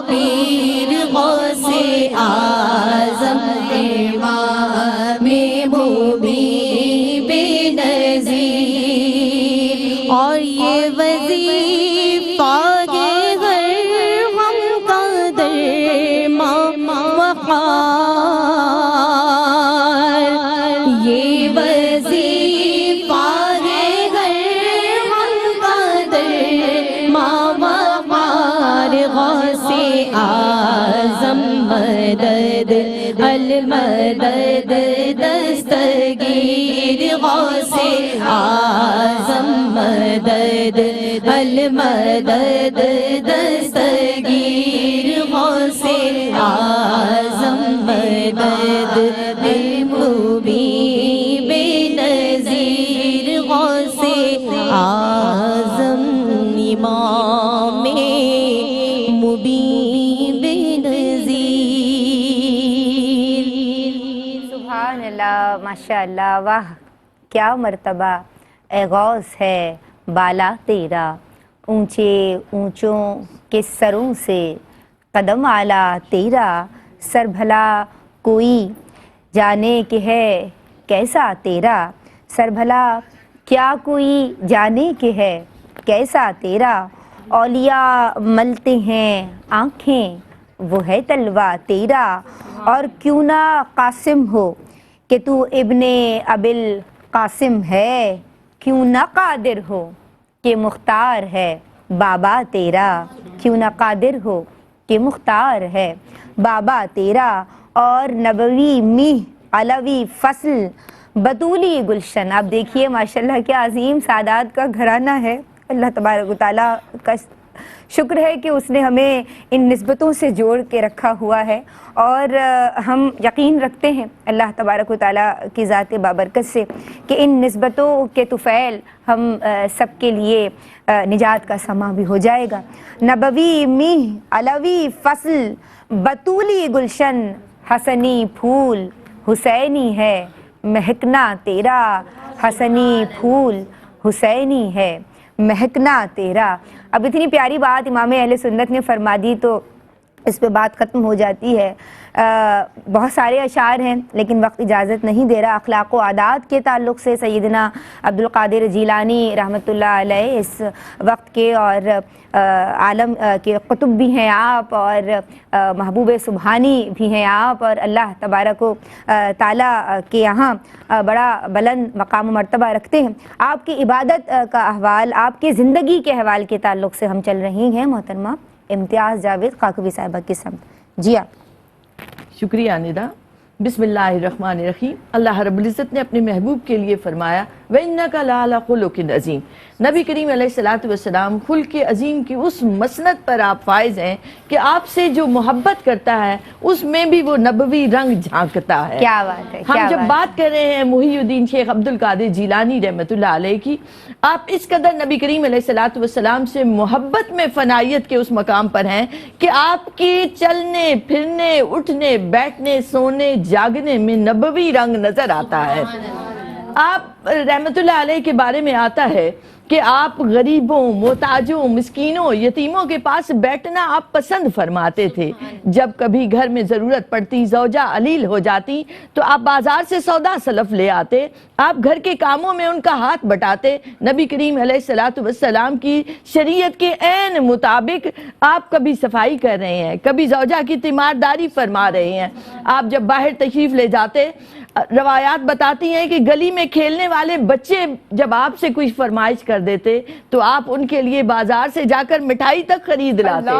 وقار یہ وظیفہ ہے ہر غم کا در ماں وقار غوث اعظم مدد المدد دستگیر غوث اعظم مدد المدد دستگیر غوث اعظم مدد مبین بنظیر غوث اعظم امام مبین بنظیر. سبحان اللہ، ماشاء اللہ، واہ کیا مرتبہ اے غوث ہے بالا تیرا، اونچے اونچوں کے سروں سے قدم اعلیٰ تیرا، سر بھلا کوئی جانے کہ ہے کیسا تیرا، سر بھلا کیا کوئی جانے کہ ہے کیسا تیرا، اولیاء ملتے ہیں آنکھیں وہ ہے تلوہ تیرا، اور کیوں نہ قاسم ہو کہ تو ابن ابل قاسم ہے، کیوں نہ قادر ہو کہ مختار ہے بابا تیرا، کیوں نہ قادر ہو کہ مختار ہے بابا تیرا، اور نبوی میہ علوی فصل بطولی گلشن. آپ دیکھیے ماشاءاللہ کیا عظیم سعادات کا گھرانہ ہے. اللہ تبارک و تعالیٰ کا شکر ہے کہ اس نے ہمیں ان نسبتوں سے جوڑ کے رکھا ہوا ہے، اور ہم یقین رکھتے ہیں اللہ تبارک و تعالیٰ کی ذات بابرکت سے کہ ان نسبتوں کے طفیل ہم سب کے لیے نجات کا سما بھی ہو جائے گا. نبوی میہ علوی فصل بطولی گلشن، حسنی پھول حسینی ہے مہکنا تیرا، حسنی پھول حسینی ہے مہکنا تیرا. اب اتنی پیاری بات امام اہل سنت نے فرما دی تو اس پہ بات ختم ہو جاتی ہے. بہت سارے اشعار ہیں لیکن وقت اجازت نہیں دے رہا. اخلاق و عادات کے تعلق سے سیدنا عبدالقادر جیلانی رحمۃ اللہ علیہ اس وقت کے اور عالم کے قطب بھی ہیں آپ، اور محبوب سبحانی بھی ہیں آپ، اور اللہ تبارک و تعالیٰ کے یہاں بڑا بلند مقام و مرتبہ رکھتے ہیں. آپ کی عبادت کا احوال، آپ کی زندگی کے احوال کے تعلق سے ہم چل رہی ہیں محترمہ امتیاز جاوید قاقبی صاحبہ کی سمت. جی آپ. شکریہ ندا. بسم اللہ الرحمن الرحیم. اللہ رب العزت نے اپنے محبوب کے لیے فرمایا وَإِنَّكَ لَعَلَىٰ خُلُقٍ عَظِيمٍ. نبی کریم علیہ السلام خلق عظیم کی اس مسند پر آپ فائز ہیں کہ آپ سے جو محبت کرتا ہے اس میں بھی وہ نبوی رنگ جھانکتا ہے. کیا بات ہے. ہم جب بات کر رہے ہیں محی الدین شیخ عبدالقادر جیلانی رحمۃ اللہ علیہ کی، آپ اس قدر نبی کریم علیہ السلام سے محبت میں فنائیت کے اس مقام پر ہیں کہ آپ کے چلنے پھرنے اٹھنے بیٹھنے سونے جاگنے میں نبوی رنگ نظر آتا ہے. آپ رحمت اللہ علیہ کے بارے میں آتا ہے کہ آپ غریبوں محتاجوں مسکینوں یتیموں کے پاس بیٹھنا آپ پسند فرماتے تھے. جب کبھی گھر میں ضرورت پڑتی، زوجہ علیل ہو جاتی تو آپ بازار سے سودا سلف لے آتے، آپ گھر کے کاموں میں ان کا ہاتھ بٹاتے. نبی کریم علیہ السلام کی شریعت کے عین مطابق آپ کبھی صفائی کر رہے ہیں، کبھی زوجہ کی تیمارداری فرما رہے ہیں. آپ جب باہر تشریف لے جاتے، روایات بتاتی ہیں کہ گلی میں کھیلنے والے بچے جب آپ سے کوئی فرمائش کر دیتے تو آپ ان کے لیے بازار سے جا کر مٹھائی تک خرید لاتے.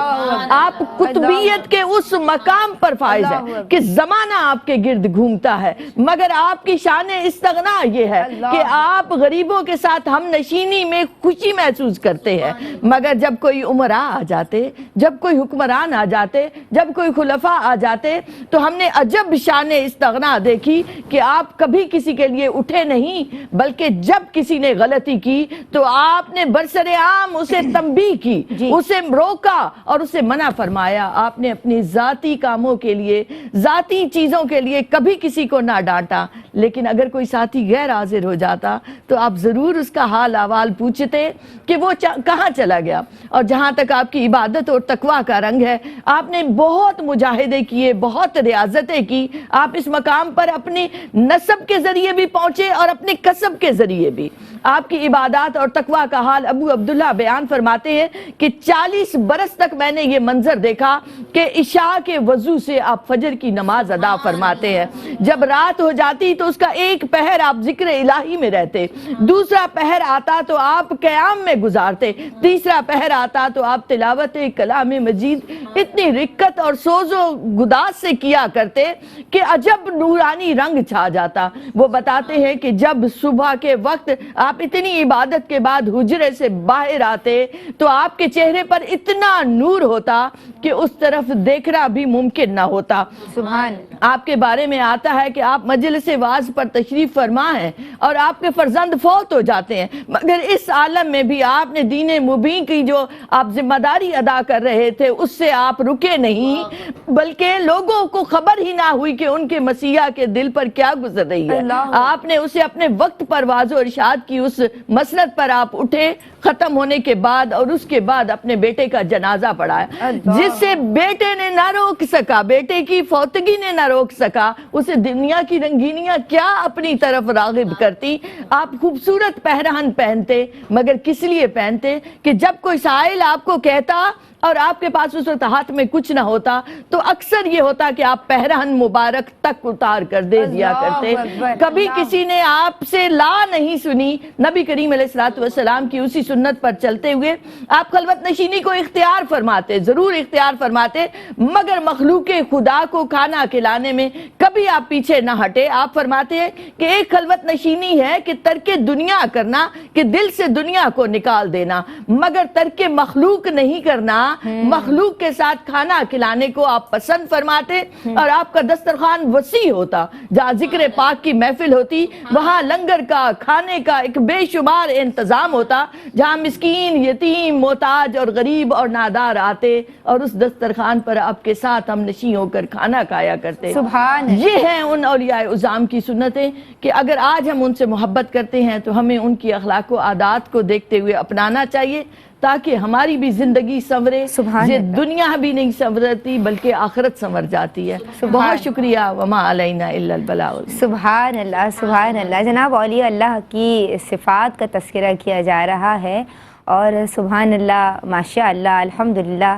آپ قطبیت کے اس مقام پر فائز ہیں کہ زمانہ آپ کے گرد گھومتا ہے، مگر آپ کی شان استغنا یہ ہے کہ آپ غریبوں کے ساتھ ہم نشینی میں خوشی محسوس کرتے ہیں. مگر جب کوئی امراء آ جاتے، جب کوئی حکمران آ جاتے، جب کوئی خلفاء آ جاتے تو ہم نے عجب شان استغنا دیکھی کہ آپ کبھی کسی کے لیے اٹھے نہیں، بلکہ جب کسی نے غلطی کی تو آپ نے برسر عام اسے تنبیہ کی، اسے روکا اور اسے منع فرمایا. آپ نے اپنی ذاتی کاموں کے لیے، ذاتی چیزوں کے لیے کبھی کسی کو نہ ڈانٹا، لیکن اگر کوئی ساتھی غیر حاضر ہو جاتا تو آپ ضرور اس کا حال احوال پوچھتے کہ وہ کہاں چلا گیا. اور جہاں تک آپ کی عبادت اور تقویٰ کا رنگ ہے، آپ نے بہت مجاہدے کیے، بہت ریاضتیں کی، آپ اس مقام پر اپنی نسب کے ذریعے بھی پہنچے اور اپنے کسب کے ذریعے بھی. آپ کی عبادات اور تقویٰ کا حال ابو عبداللہ بیان فرماتے ہیں کہ 40 برس تک میں نے یہ منظر دیکھا کہ عشاء کے وضو سے آپ فجر کی نماز ادا فرماتے ہیں. جب رات ہو جاتی تو اس کا ایک پہر آپ ذکر الہی میں رہتے، دوسرا پہر آتا تو آپ قیام میں گزارتے، تیسرا پہر آتا تو آپ تلاوت کلام مجید اتنی رکت اور سوز و گداز سے کیا کرتے کہ عجب نورانی رنگ چھا جاتا. وہ بتاتے ہیں کہ جب صبح کے وقت آپ اتنی عبادت کے بعد حجرے سے باہر آتے تو آپ کے چہرے پر اتنا نور ہوتا کہ اس طرف دیکھنا بھی ممکن نہ ہوتا. سبحان. آپ کے بارے میں آتا ہے کہ آپ مجلس واعظ پر تشریف فرما ہیں اور آپ کے فرزند فوت ہو جاتے ہیں، مگر اس عالم میں بھی آپ نے دین مبین کی جو آپ ذمہ داری ادا کر رہے تھے اس سے آپ رکے نہیں، بلکہ لوگوں کو خبر ہی نہ ہوئی کہ ان کے مسیحا کے دل پر کیا گزر رہی ہے. آپ نے اسے اپنے وقت پر واضح و ارشاد کی اس مسند پر آپ اٹھے ختم ہونے کے بعد، اور اس کے بعد اپنے بیٹے کا جنازہ پڑھایا، جس سے بیٹے نے نہ روک سکا، بیٹے کی فوتگی نے نہ روک سکا، اسے دنیا کی رنگینیاں کیا اپنی طرف راغب کرتی. آپ خوبصورت پہرہن پہنتے، مگر کس لیے پہنتے کہ جب کوئی سائل آپ کو کہتا اور آپ کے پاس اس وقت ہاتھ میں کچھ نہ ہوتا تو اکثر یہ ہوتا کہ آپ پہرہن مبارک تک اتار کر دے دیا کرتے. کبھی کسی نے آپ سے لا نہیں سنی. نبی کریم علیہ السلام کی اسی سنت پر چلتے ہوئے آپ خلوت نشینی کو اختیار فرماتے، ضرور اختیار فرماتے، مگر مخلوق خدا کو کھانا کھلانے میں کبھی آپ پیچھے نہ ہٹے. آپ فرماتے ہیں کہ ایک خلوت نشینی ہے کہ ترک دنیا کرنا، کہ دل سے دنیا کو نکال دینا، مگر ترک مخلوق نہیں کرنا. مخلوق کے ساتھ کھانا کھلانے کو آپ پسند فرماتے، اور آپ کا دسترخوان وسیع ہوتا. جہاں ذکر پاک کی محفل ہوتی وہاں لنگر کا، کھانے کا ایک بے شمار انتظام ہوتا، جہاں مسکین، یتیم، محتاج اور غریب اور نادار آتے اور اس دسترخوان پر آپ کے ساتھ ہم نشیں ہو کر کھانا کھایا کرتے. سبحان. یہ ہیں ان اولیاء عظام کی سنتیں کہ اگر آج ہم ان سے محبت کرتے ہیں تو ہمیں ان کی اخلاق و عادات کو دیکھتے ہوئے اپنانا چاہیے تاکہ ہماری بھی زندگی سنورے. یہ دنیا بھی نہیں سنورتی بلکہ آخرت سنور جاتی ہے. بہت شکریہ. وما علینا الا البلاغ. سبحان اللہ، سبحان اللہ. جناب اولیاء اللہ کی صفات کا تذکرہ کیا جا رہا ہے، اور سبحان اللہ، ماشاء اللہ، الحمدللہ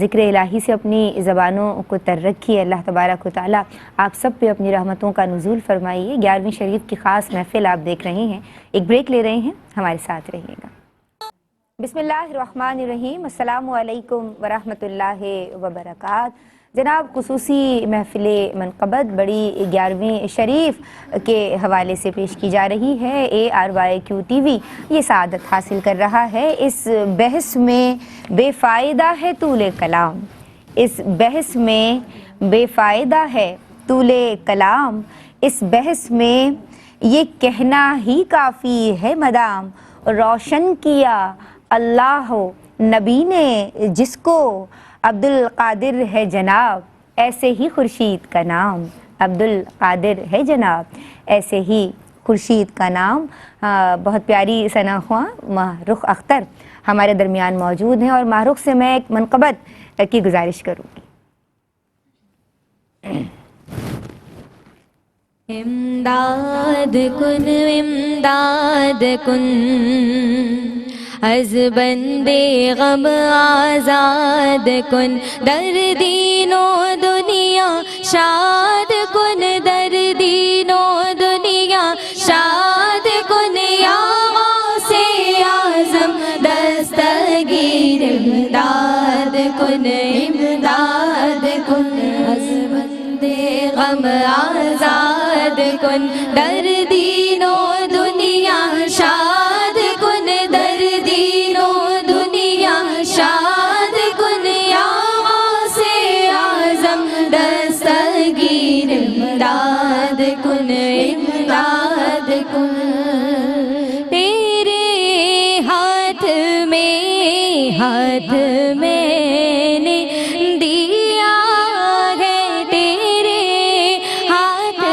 ذکر الہی سے اپنی زبانوں کو تر رکھی. اللہ تبارک و تعالیٰ آپ سب پہ اپنی رحمتوں کا نزول فرمائیے. 11ویں شریف کی خاص محفل آپ دیکھ رہے ہیں. ایک بریک لے رہے ہیں، ہمارے ساتھ رہیے گا. بسم اللہ الرحمن الرحیم. السلام علیکم ورحمۃ اللہ وبرکاتہ. جناب خصوصی محفل منقبت بڑی 11ویں شریف کے حوالے سے پیش کی جا رہی ہے. ARYQ TV یہ سعادت حاصل کر رہا ہے. اس بحث میں بے فائدہ ہے طول کلام، اس بحث میں بے فائدہ ہے طول کلام، اس بحث میں یہ کہنا ہی کافی ہے مدام، روشن کیا اللہ و نبی نے جس کو، عبد القادر ہے جناب ایسے ہی خورشید کا نام، عبد القادر ہے جناب ایسے ہی خورشید کا نام. بہت پیاری ثنا خواں ماہ رخ اختر ہمارے درمیان موجود ہیں، اور ماہ رخ سے میں ایک منقبت کی گزارش کروں گی. امداد کن امداد کن از بندے غم آزاد کن، در دین و دنیا شاد کن، در دین و دنیا شاد کن، یا غوث اعظم دستگیر امداد کن، امداد کن، از بندے غم آزاد کن، در دین و دنیا شاد کن، در دین و دنیا شاد کن، یا غوث اعظم دستگیر امداد کن، امداد کن. تیرے ہاتھ میں نے دیا ہے، تیرے ہاتھ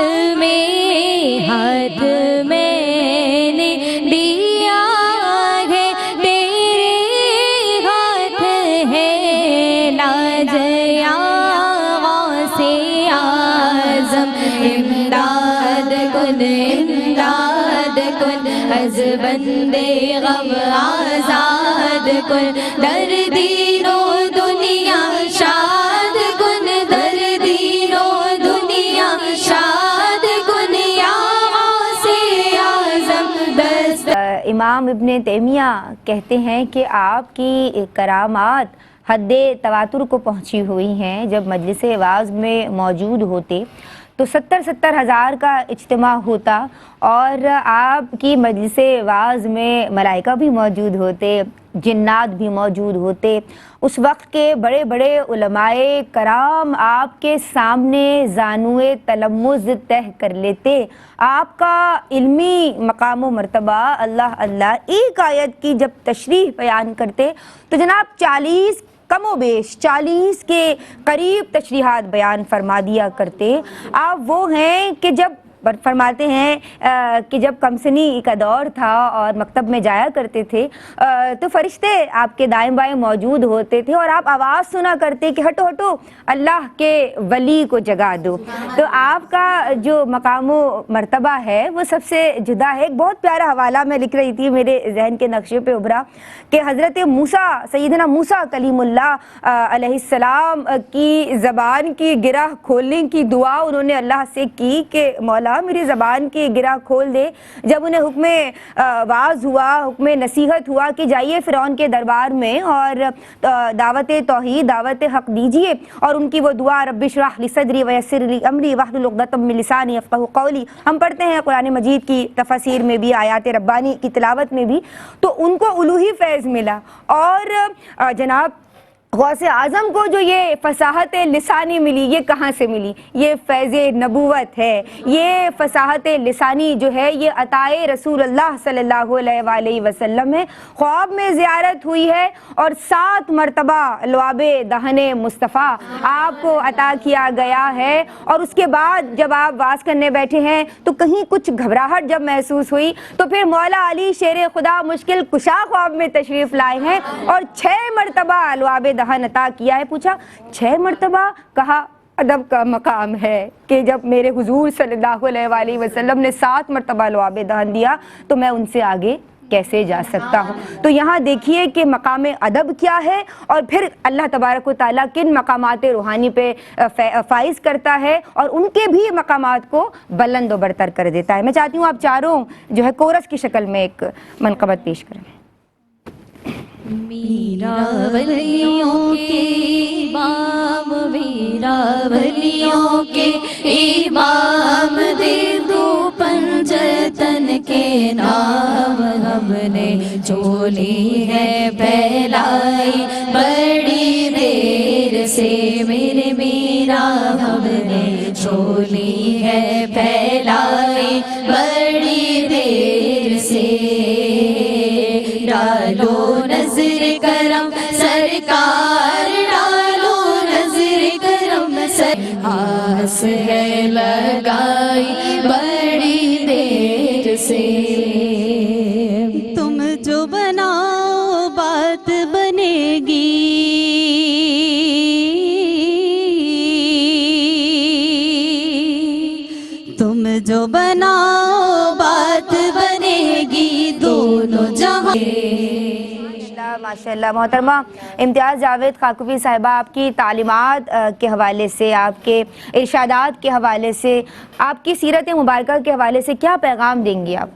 کن امداد کن از بندے غم آزاد کن در دین و دنیا شاد کن در دین و دنیا شاد کن یا غوث اعظم دست امام ابن تیمیہ کہتے ہیں کہ آپ کی کرامات حد تواتر کو پہنچی ہوئی ہیں. جب مجلس وعظ میں موجود ہوتے تو 70 ہزار کا اجتماع ہوتا اور آپ کی مجلس وعظ میں ملائکہ بھی موجود ہوتے, جنات بھی موجود ہوتے. اس وقت کے بڑے بڑے علماء کرام آپ کے سامنے زانوئے تلمذ طے کر لیتے. آپ کا علمی مقام و مرتبہ اللہ اللہ ایک آیت کی جب تشریح بیان کرتے تو جناب 40 کم و بیش 40 کے قریب تشریحات بیان فرما دیا کرتے. آپ وہ ہیں کہ جب فرماتے ہیں کہ جب کمسنی کا دور تھا اور مکتب میں جایا کرتے تھے تو فرشتے آپ کے دائیں بائیں موجود ہوتے تھے اور آپ آواز سنا کرتے کہ ہٹو ہٹو اللہ کے ولی کو جگا دو. تو آپ کا جو مقام و مرتبہ ہے وہ سب سے جدا ہے. ایک بہت پیارا حوالہ میں لکھ رہی تھی, میرے ذہن کے نقشے پہ ابھرا کہ حضرت موسیٰ سیدنا موسیٰ کلیم اللہ علیہ السلام کی زبان کی گرہ کھولنے کی دعا انہوں نے اللہ سے کی کہ مولا میری زبان کی گرہ کھول دے. جب انہیں حکم واعظ ہوا, حکم نصیحت ہوا کہ جائیے فرعون کے دربار میں اور دعوت توحید دعوت حق دیجیے, اور ان کی وہ دعا رب اشرح لی صدری ویسر لی امری واحلل عقدۃ من لسانی یفقہوا قولی ہم پڑھتے ہیں قرآن مجید کی تفاسیر میں بھی, آیات ربانی کی تلاوت میں بھی. تو ان کو الوہی فیض ملا اور جناب غوث اعظم کو جو یہ فصاحت لسانی ملی یہ کہاں سے ملی؟ یہ فیض نبوت ہے. یہ فصاحت لسانی جو ہے یہ عطائے رسول اللہ صلی اللہ علیہ وآلہ وسلم ہے. خواب میں زیارت ہوئی ہے اور 7 مرتبہ لعاب دہن مصطفیٰ آپ کو عطا کیا گیا ہے. اور اس کے بعد جب آپ واز کرنے بیٹھے ہیں تو کہیں کچھ گھبراہٹ جب محسوس ہوئی تو پھر مولا علی شیر خدا مشکل کشا خواب میں تشریف لائے ہیں اور 6 مرتبہ لعاب دہن عطا کیا ہے. پوچھا 6 مرتبہ؟ کہا ادب کا مقام ہے کہ جب میرے حضور صلی اللہ علیہ وآلہ وسلم نے 7 مرتبہ لعاب دہن دیا تو میں ان سے آگے کیسے جا سکتا ہوں. تو یہاں دیکھیے کہ مقام ادب کیا ہے اور پھر اللہ تبارک و تعالیٰ کن مقامات روحانی پہ فائز کرتا ہے اور ان کے بھی مقامات کو بلند و برتر کر دیتا ہے. میں چاہتی ہوں آپ چاروں جو ہے کورس کی شکل میں ایک منقبت پیش کریں. میرا ولیوں کے امام, میرا ولیوں کے امام, دے دو پنجتن کے نام. ہم نے چولی ہے پھیلائی بڑی دیر سے میرے میرا, ہم نے چولی ہے پھیلائی بڑی دیر سے. ڈالو نظر کرم سرکار, ڈالو نظر کرم سرکار, آس ہے لگائی بڑی دیر سے. تم جو بناؤ بات بنے گی, تم جو بناؤ بات بنے گی دونوں جہاں. ماشاءاللہ. محترمہ امتیاز جاوید خاکوی صاحبہ, آپ کی تعلیمات کے حوالے سے, آپ کے ارشادات کے حوالے سے, آپ کی سیرت مبارکہ کے حوالے سے کیا پیغام دیں گی آپ؟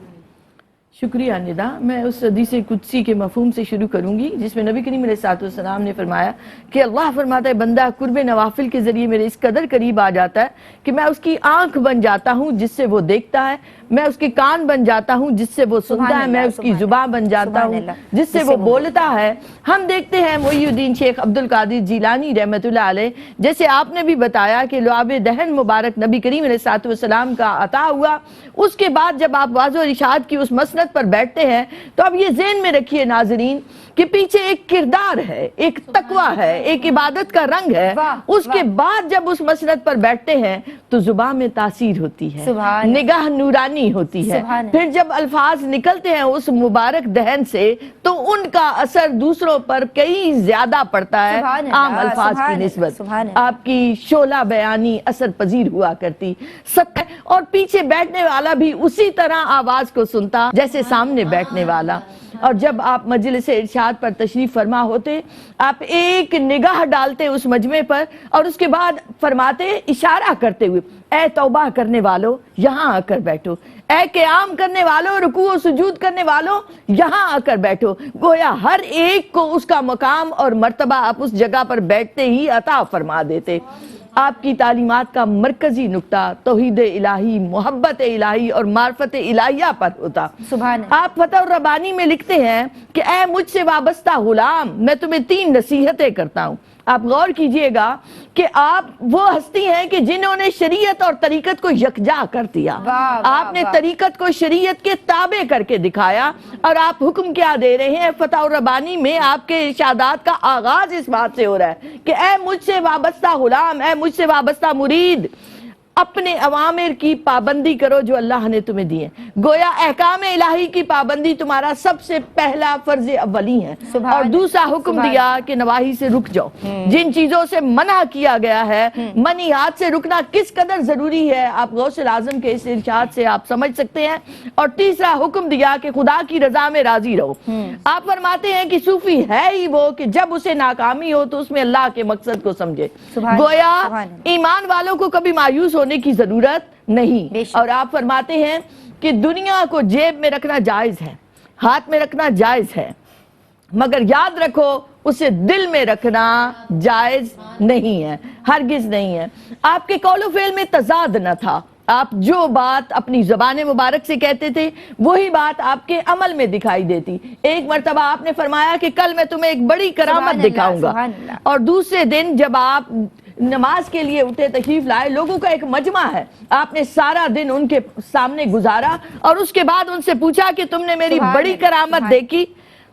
شکریہ ندا. میں اس حدیث قدسی کے مفہوم سے شروع کروں گی جس میں نبی کریم علیہ الصلوۃ والسلام نے فرمایا کہ اللہ فرماتا ہے بندہ قرب نوافل کے ذریعے میرے اس قدر قریب آ جاتا ہے کہ میں اس کی آنکھ بن جاتا ہوں جس سے وہ دیکھتا ہے, میں اس کے کان بن جاتا ہوں جس سے وہ سنتا ہے, میں اس کی زبان بن جاتا ہوں جس سے وہ بولتا ہے. ہم دیکھتے ہیں محی الدین شیخ عبد القادر جیلانی رحمۃ اللہ علیہ, جیسے آپ نے بھی بتایا کہ لعاب دہن مبارک نبی کریم علیہ الصلوۃ والسلام کا عطا ہوا. اس کے بعد جب آپ واضح و ارشاد کی اس مسند پر بیٹھتے ہیں تو اب یہ ذہن میں رکھیے ناظرین کہ پیچھے ایک کردار ہے، ایک تقوی ہے، ایک عبادت کا رنگ ہے، اس کے بعد جب اس مسند پر بیٹھتے ہیں تو زبان میں تاثیر ہوتی ہے، نگاہ نورانی ہوتی ہے، پھر جب الفاظ نکلتے ہیں اس مبارک دہن سے تو ان کا اثر دوسروں پر کئی زیادہ پڑتا ہے عام الفاظ کی نسبت۔ آپ کی شعلہ بیانی اثر پذیر ہوا کرتی، اور پیچھے بیٹھنے والا بھی اسی طرح آواز کو سنتا جیسے سامنے بیٹھنے والا۔ اور جب آپ مجلس ارشاد پر تشریف فرما ہوتے، آپ ایک نگاہ ڈالتے اس مجمع پر اور اس کے بعد فرماتے اشارہ کرتے ہوئے، اے توبہ کرنے والو یہاں آ کر بیٹھو، اے قیام کرنے والو، رکوع و سجود کرنے والو یہاں آ کر بیٹھو۔ گویا ہر ایک کو اس کا مقام اور مرتبہ آپ اس جگہ پر بیٹھتے ہی عطا فرما دیتے۔ آپ کی تعلیمات کا مرکزی نقطہ توحید الہی، محبت الہی اور معرفت الہیہ پر ہوتا۔ آپ فتح الربانی میں لکھتے ہیں کہ اے مجھ سے وابستہ غلام، میں تمہیں 3 نصیحتیں کرتا ہوں۔ آپ غور کیجئے گا کہ آپ وہ ہستی ہیں کہ جنہوں نے شریعت اور طریقت کو یکجا کر دیا۔ آپ نے طریقت کو شریعت کے تابع کر کے دکھایا، اور آپ حکم کیا دے رہے ہیں؟ فتح الربانی میں آپ کے ارشادات کا آغاز اس بات سے ہو رہا ہے کہ اے مجھ سے وابستہ غلام، اے مجھ سے وابستہ مرید، اپنے اوامر کی پابندی کرو جو اللہ نے تمہیں دی ہے۔ گویا احکام الہی کی پابندی تمہارا سب سے پہلا فرض اولی ہے، اور دوسرا حکم دیا کہ نواہی سے رک جاؤ، جن چیزوں سے منع کیا گیا ہے منہیات سے رکنا کس قدر ضروری ہے آپ غوث اعظم کے اس ارشاد سے آپ سمجھ سکتے ہیں۔ اور تیسرا حکم دیا کہ خدا کی رضا میں راضی رہو۔ آپ فرماتے ہیں کہ صوفی ہے ہی وہ کہ جب اسے ناکامی ہو تو اس میں اللہ کے مقصد کو سمجھے۔ گویا ایمان والوں کو کبھی مایوس ہونے کی ضرورت نہیں۔ اور آپ فرماتے ہیں کہ دنیا کو جیب میں رکھنا جائز ہے، ہاتھ میں رکھنا جائز ہے، مگر یاد رکھو اسے دل میں رکھنا جائز نہیں ہے، ہرگز نہیں ہے۔ آپ کے قول و فعل میں تضاد نہ تھا، آپ جو بات اپنی زبان مبارک سے کہتے تھے وہی بات آپ کے عمل میں دکھائی دیتی۔ ایک مرتبہ آپ نے فرمایا کہ کل میں تمہیں ایک بڑی کرامت دکھاؤں گا، اور دوسرے دن جب آپ نماز کے لیے اٹھے تشریف لائے، لوگوں کا ایک مجمع ہے، آپ نے سارا دن ان کے سامنے گزارا اور اس کے بعد ان سے پوچھا کہ تم نے میری بڑی کرامت دیکھی؟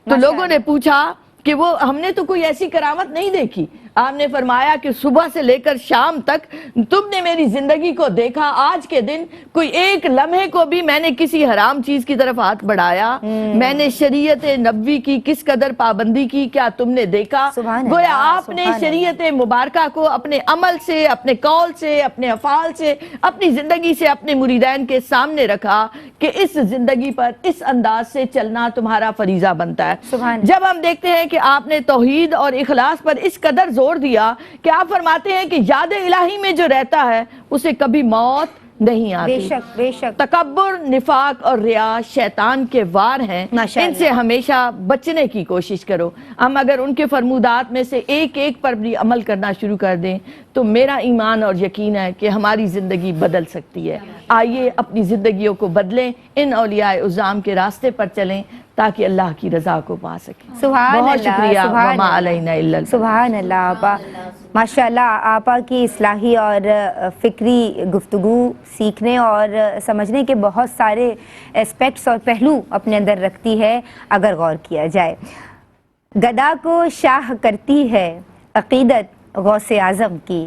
تو لوگوں نے پوچھا کہ وہ ہم نے تو کوئی ایسی کرامت نہیں دیکھی۔ آپ نے فرمایا کہ صبح سے لے کر شام تک تم نے میری زندگی کو دیکھا، آج کے دن کوئی ایک لمحے کو بھی میں نے کسی حرام چیز کی طرف ہاتھ بڑھایا، میں نے شریعت نبوی کی کس قدر پابندی کی، کیا تم نے دیکھا؟ گویا آپ نے شریعت مبارکہ کو اپنے عمل سے، اپنے قول سے، اپنے افعال سے، اپنی زندگی سے اپنے مریدین کے سامنے رکھا کہ اس زندگی پر اس انداز سے چلنا تمہارا فریضہ بنتا ہے۔ جب ہم دیکھتے ہیں کہ آپ نے توحید اور اخلاص پر اس قدر زور دیا کہ آپ فرماتے ہیں کہ یاد الہی میں جو رہتا ہے اسے کبھی موت نہیں آتی۔ بے شک تکبر، نفاق اور ریا شیطان کے وار ہیں، ان سے ہمیشہ بچنے کی کوشش کرو۔ ہم اگر ان کے فرمودات میں سے ایک ایک پر بھی عمل کرنا شروع کر دیں تو میرا ایمان اور یقین ہے کہ ہماری زندگی بدل سکتی ہے۔ آئیے اپنی زندگیوں کو بدلیں، ان اولیاء اعظام کے راستے پر چلیں تاکہ اللہ کی رضا کو پا سکیں۔ بہت شکریہ، وما علینا الا البلاغ۔ سبحان اللہ آپا، ماشاءاللہ آپا کی اصلاحی اور فکری گفتگو سیکھنے اور سمجھنے کے بہت سارے اسپیکٹس اور پہلو اپنے اندر رکھتی ہے اگر غور کیا جائے۔ گدا کو شاہ کرتی ہے عقیدت غوث اعظم کی۔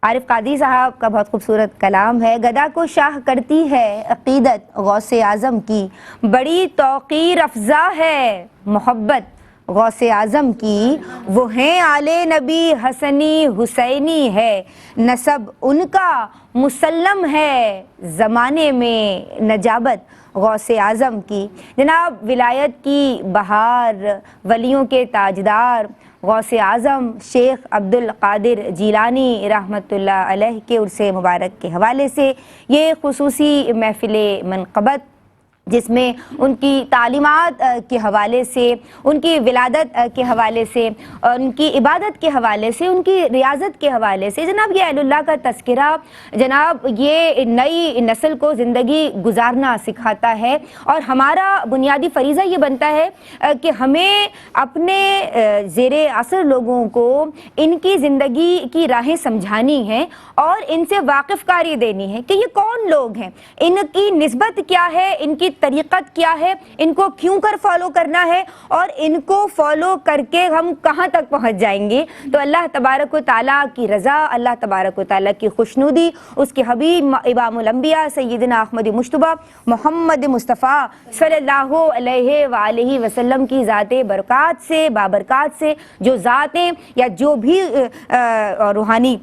عارف قادری صاحب کا بہت خوبصورت کلام ہے، گدا کو شاہ کرتی ہے عقیدت غوث اعظم کی، بڑی توقیر افزا ہے محبت غوث اعظم کی، وہ ہیں آل نبی حسنی حسینی ہے، نسب ان کا مسلم ہے زمانے میں نجابت غوث اعظم کی۔ جناب ولایت کی بہار، ولیوں کے تاجدار غوث اعظم شیخ عبد القادر جیلانی رحمۃ اللہ علیہ کے عرص مبارک کے حوالے سے یہ خصوصی محفل منقبت، جس میں ان کی تعلیمات کے حوالے سے، ان کی ولادت کے حوالے سے، اور ان کی عبادت کے حوالے سے، ان کی ریاضت کے حوالے سے، جناب یہ اہل اللہ کا تذکرہ، جناب یہ نئی نسل کو زندگی گزارنا سکھاتا ہے، اور ہمارا بنیادی فریضہ یہ بنتا ہے کہ ہمیں اپنے زیر اثر لوگوں کو ان کی زندگی کی راہیں سمجھانی ہیں اور ان سے واقف کاری دینی ہے کہ یہ کون لوگ ہیں، ان کی نسبت کیا ہے، ان کی طریقت کیا ہے، ان کو کیوں کر فالو کرنا ہے، اور ان کو فالو کر کے ہم کہاں تک پہنچ جائیں گے۔ تو اللہ تبارک و تعالیٰ کی رضا، اللہ تبارک و تعالیٰ کی خوشنودی، اس کے حبیب امام الانبیاء سیدنا احمد مجتبیٰ محمد مصطفیٰ صلی اللہ علیہ وآلہ وسلم کی ذات برکات سے، بابرکات سے جو ذاتیں یا جو بھی روحانی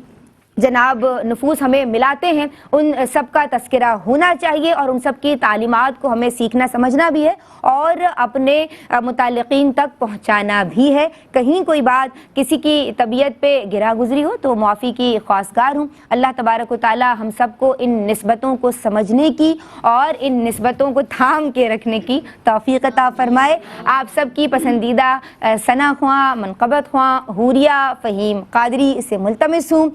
جناب نفوس ہمیں ملاتے ہیں، ان سب کا تذکرہ ہونا چاہیے، اور ان سب کی تعلیمات کو ہمیں سیکھنا سمجھنا بھی ہے اور اپنے متعلقین تک پہنچانا بھی ہے۔ کہیں کوئی بات کسی کی طبیعت پہ گرا گزری ہو تو معافی کی خواستگار ہوں۔ اللہ تبارک و تعالی ہم سب کو ان نسبتوں کو سمجھنے کی اور ان نسبتوں کو تھام کے رکھنے کی توفیق عطا فرمائے۔ آپ سب کی پسندیدہ ثنا خواں، منقبت خواں حوریہ فہیم قادری سے ملتمس ہوں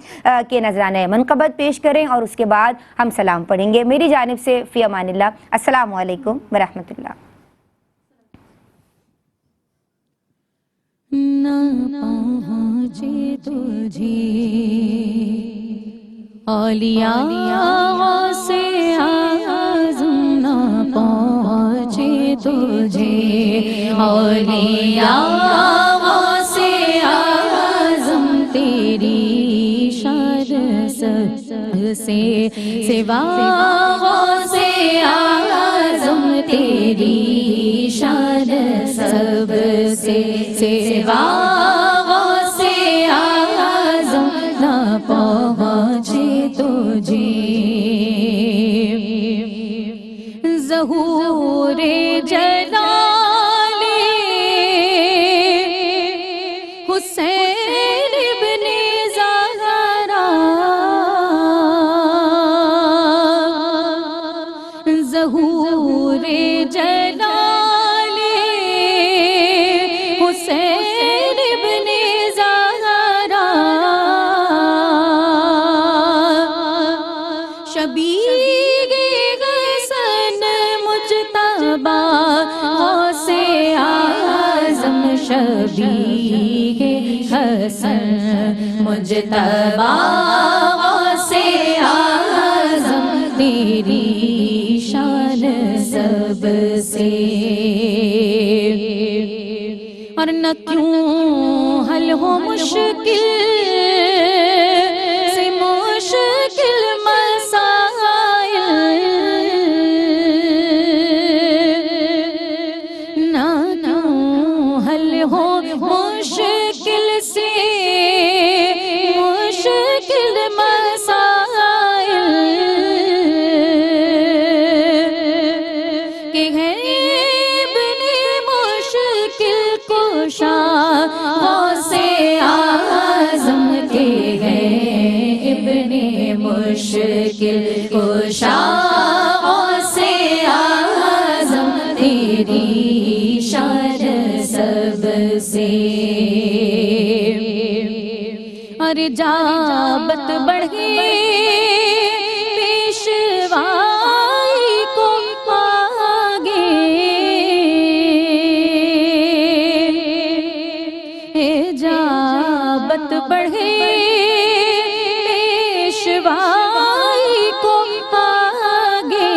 کہ نذرانہ منقبت پیش کریں، اور اس کے بعد ہم سلام پڑھیں گے۔ میری جانب سے فی امان اللہ، السلام علیکم ورحمۃ اللہ۔ نہ پہنچے تجھے اولیاء سے اعظم، نہ پہنچے تجھے اولیاء سے اعظم، تیری شان سب سے سوا سے اعظم، تیری شان سب سے سوا سے اعظم، نہ پہنچے تجھے ظہور جلال حسین ابن زہرا، ظہور جلال حسین ابن زہرا، شبیہ حسن مجتبی غوث اعظم، شبیہ حسن مجتبی غوث اعظم، تیری شان سب سے، اور نہ کیوں حل ہو مشکل سے مشکل مسائل، نہ کیوں حل ہو مشکل سے مشکل مسائل، کہ ہے ابن مشکل کشا غوث اعظم، کے ہے ابن مشکل کشا غوث اعظم، تیری شان سب سے، اور جابت بڑھے پیشوائی کو آگے، جابت بڑھے پیشوائی کو آگے،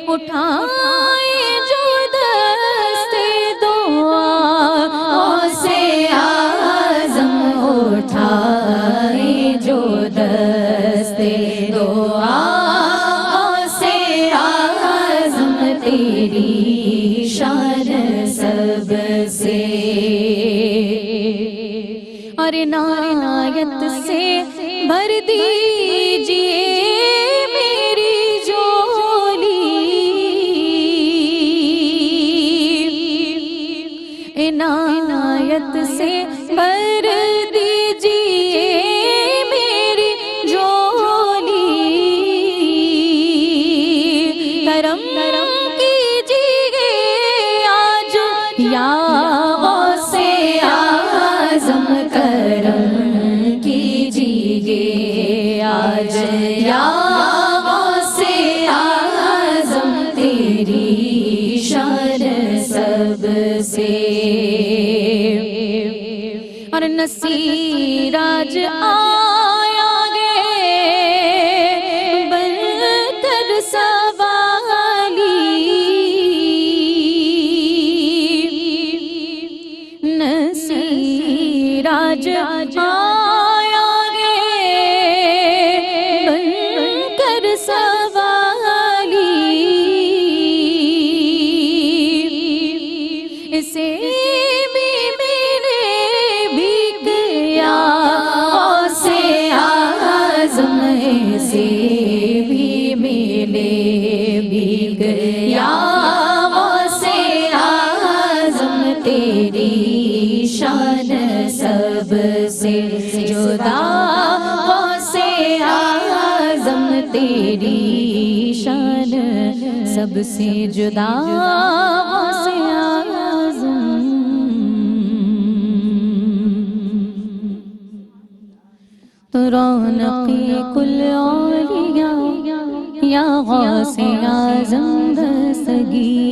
اٹھائے جو دست دعا غوث اعظم، اٹھائے جو دست دعا غوث اعظم، تیری شان سب سے، اور عنایت سے بھر دیجئے میری جھولی، عنایت سے بھر دیجئے میری جھولی، کرم کیجئے آج یا غوث اعظم، کرم کیجئے آج یا غوث اعظم، تیری شان سب سے، اور نصیر آج آیا گے بن تیری شان سب سے جدا غوث اعظم تو رونقی کل اولیاء یا غوث اعظم دستگیر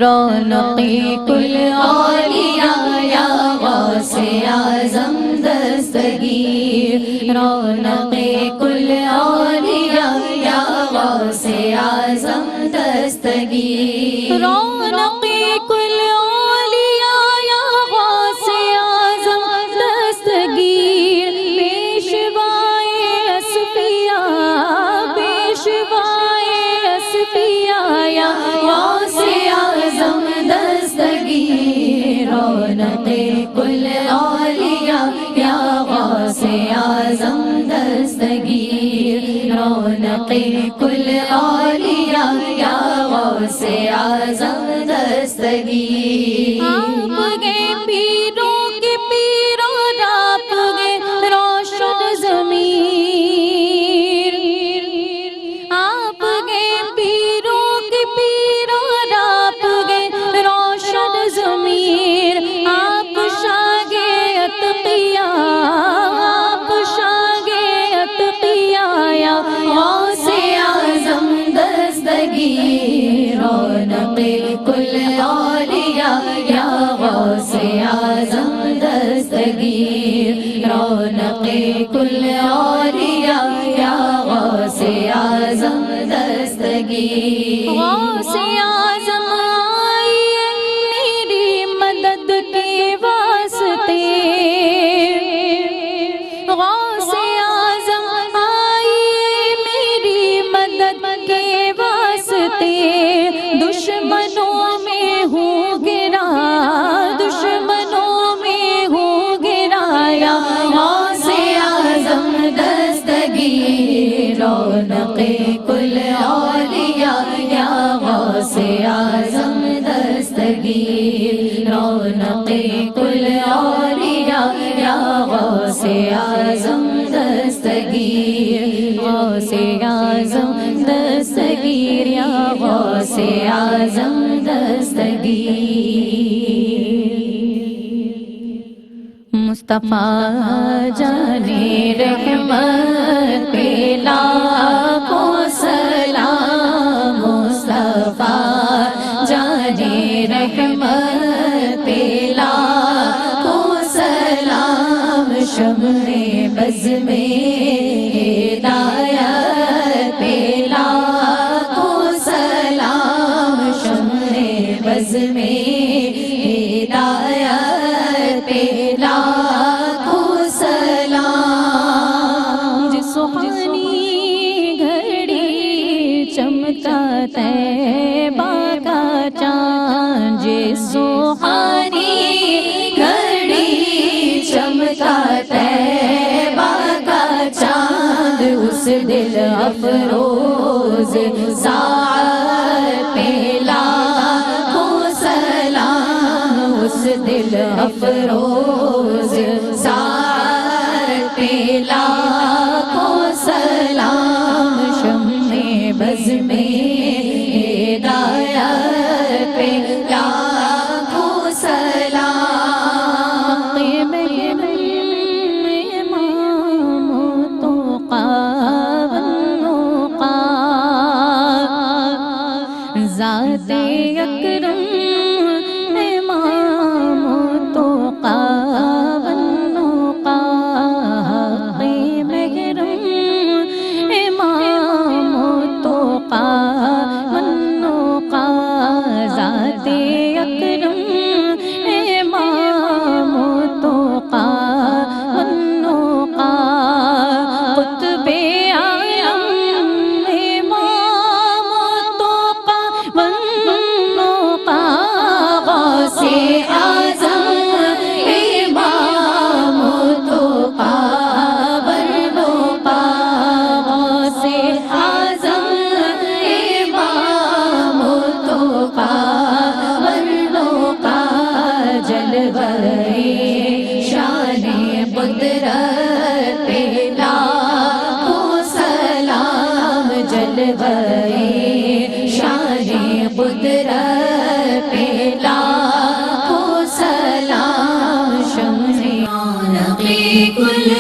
رونقی کل اولیاء یا غوث اعظم دستگیر رونقی کل اولیاء یا غوث اعظم دستگیر رونقی کل اولیاء یا غوث اعظم دستگیر پیشوائے اصفیاء پیشوائے اصفیاء یا غوث اعظم دستگیر رونقی کل اولیاء یا غوث اعظم دستگیر رونقی کل اولیاء یا غوث اعظم دستگیر آپ گئے پیروں کے پیروں آپ گئے روشن ضمیر آپ گئے پیروں کے پیروں آپ گئے روشن ضمیر آپ شاگے اتقیاء آپ شاگے اتقیاء یا غوث اعظم دستگیر رونقی کل اولیاء یا غوث اعظم دستگیر رونقی کل اولیاء یا غوث اعظم دستگیر غوث اعظم آئیے میری مدد کے واسطے غوث اعظم آئیے میری مدد کے واسطے دشمنوں میں ہوں گرا دشمنوں میں ہوں گرا یا غوث اعظم دستگیر رونقی کل اولیاء یا غوث اعظم دستگیر رونقی کل اولیاء یا غوث اعظم دستگیر غوث اعظم دستگیر یا غوث اعظم دستگیر مصطفیٰ جانے رحمت پہ لاکھوں سلام مصطفیٰ جانے رحمت پہ لاکھوں سلام شمع بز میں ہدایت پہ لاکھوں سلام شمع بز میں ہدایت پہ لاکھوں سلام جس سبحانی گھڑی چمکا طیبہ کا چاند جس سبحانی گھڑی چمکا طیبہ کا چاند اس دل افروز ساعت پہ لاکھوں سلام اس دل افروز ساعت پہ لاکھوں سلام شمع بز میں ہدایت پہ لاکھوں سلام امام تو ذات اکرم امام تو محرم امام تو ذات اکرم امام تو قطب شان قدرت پہ جلوے شان قدرت پہ لاکھوں سلام شمع رونق کل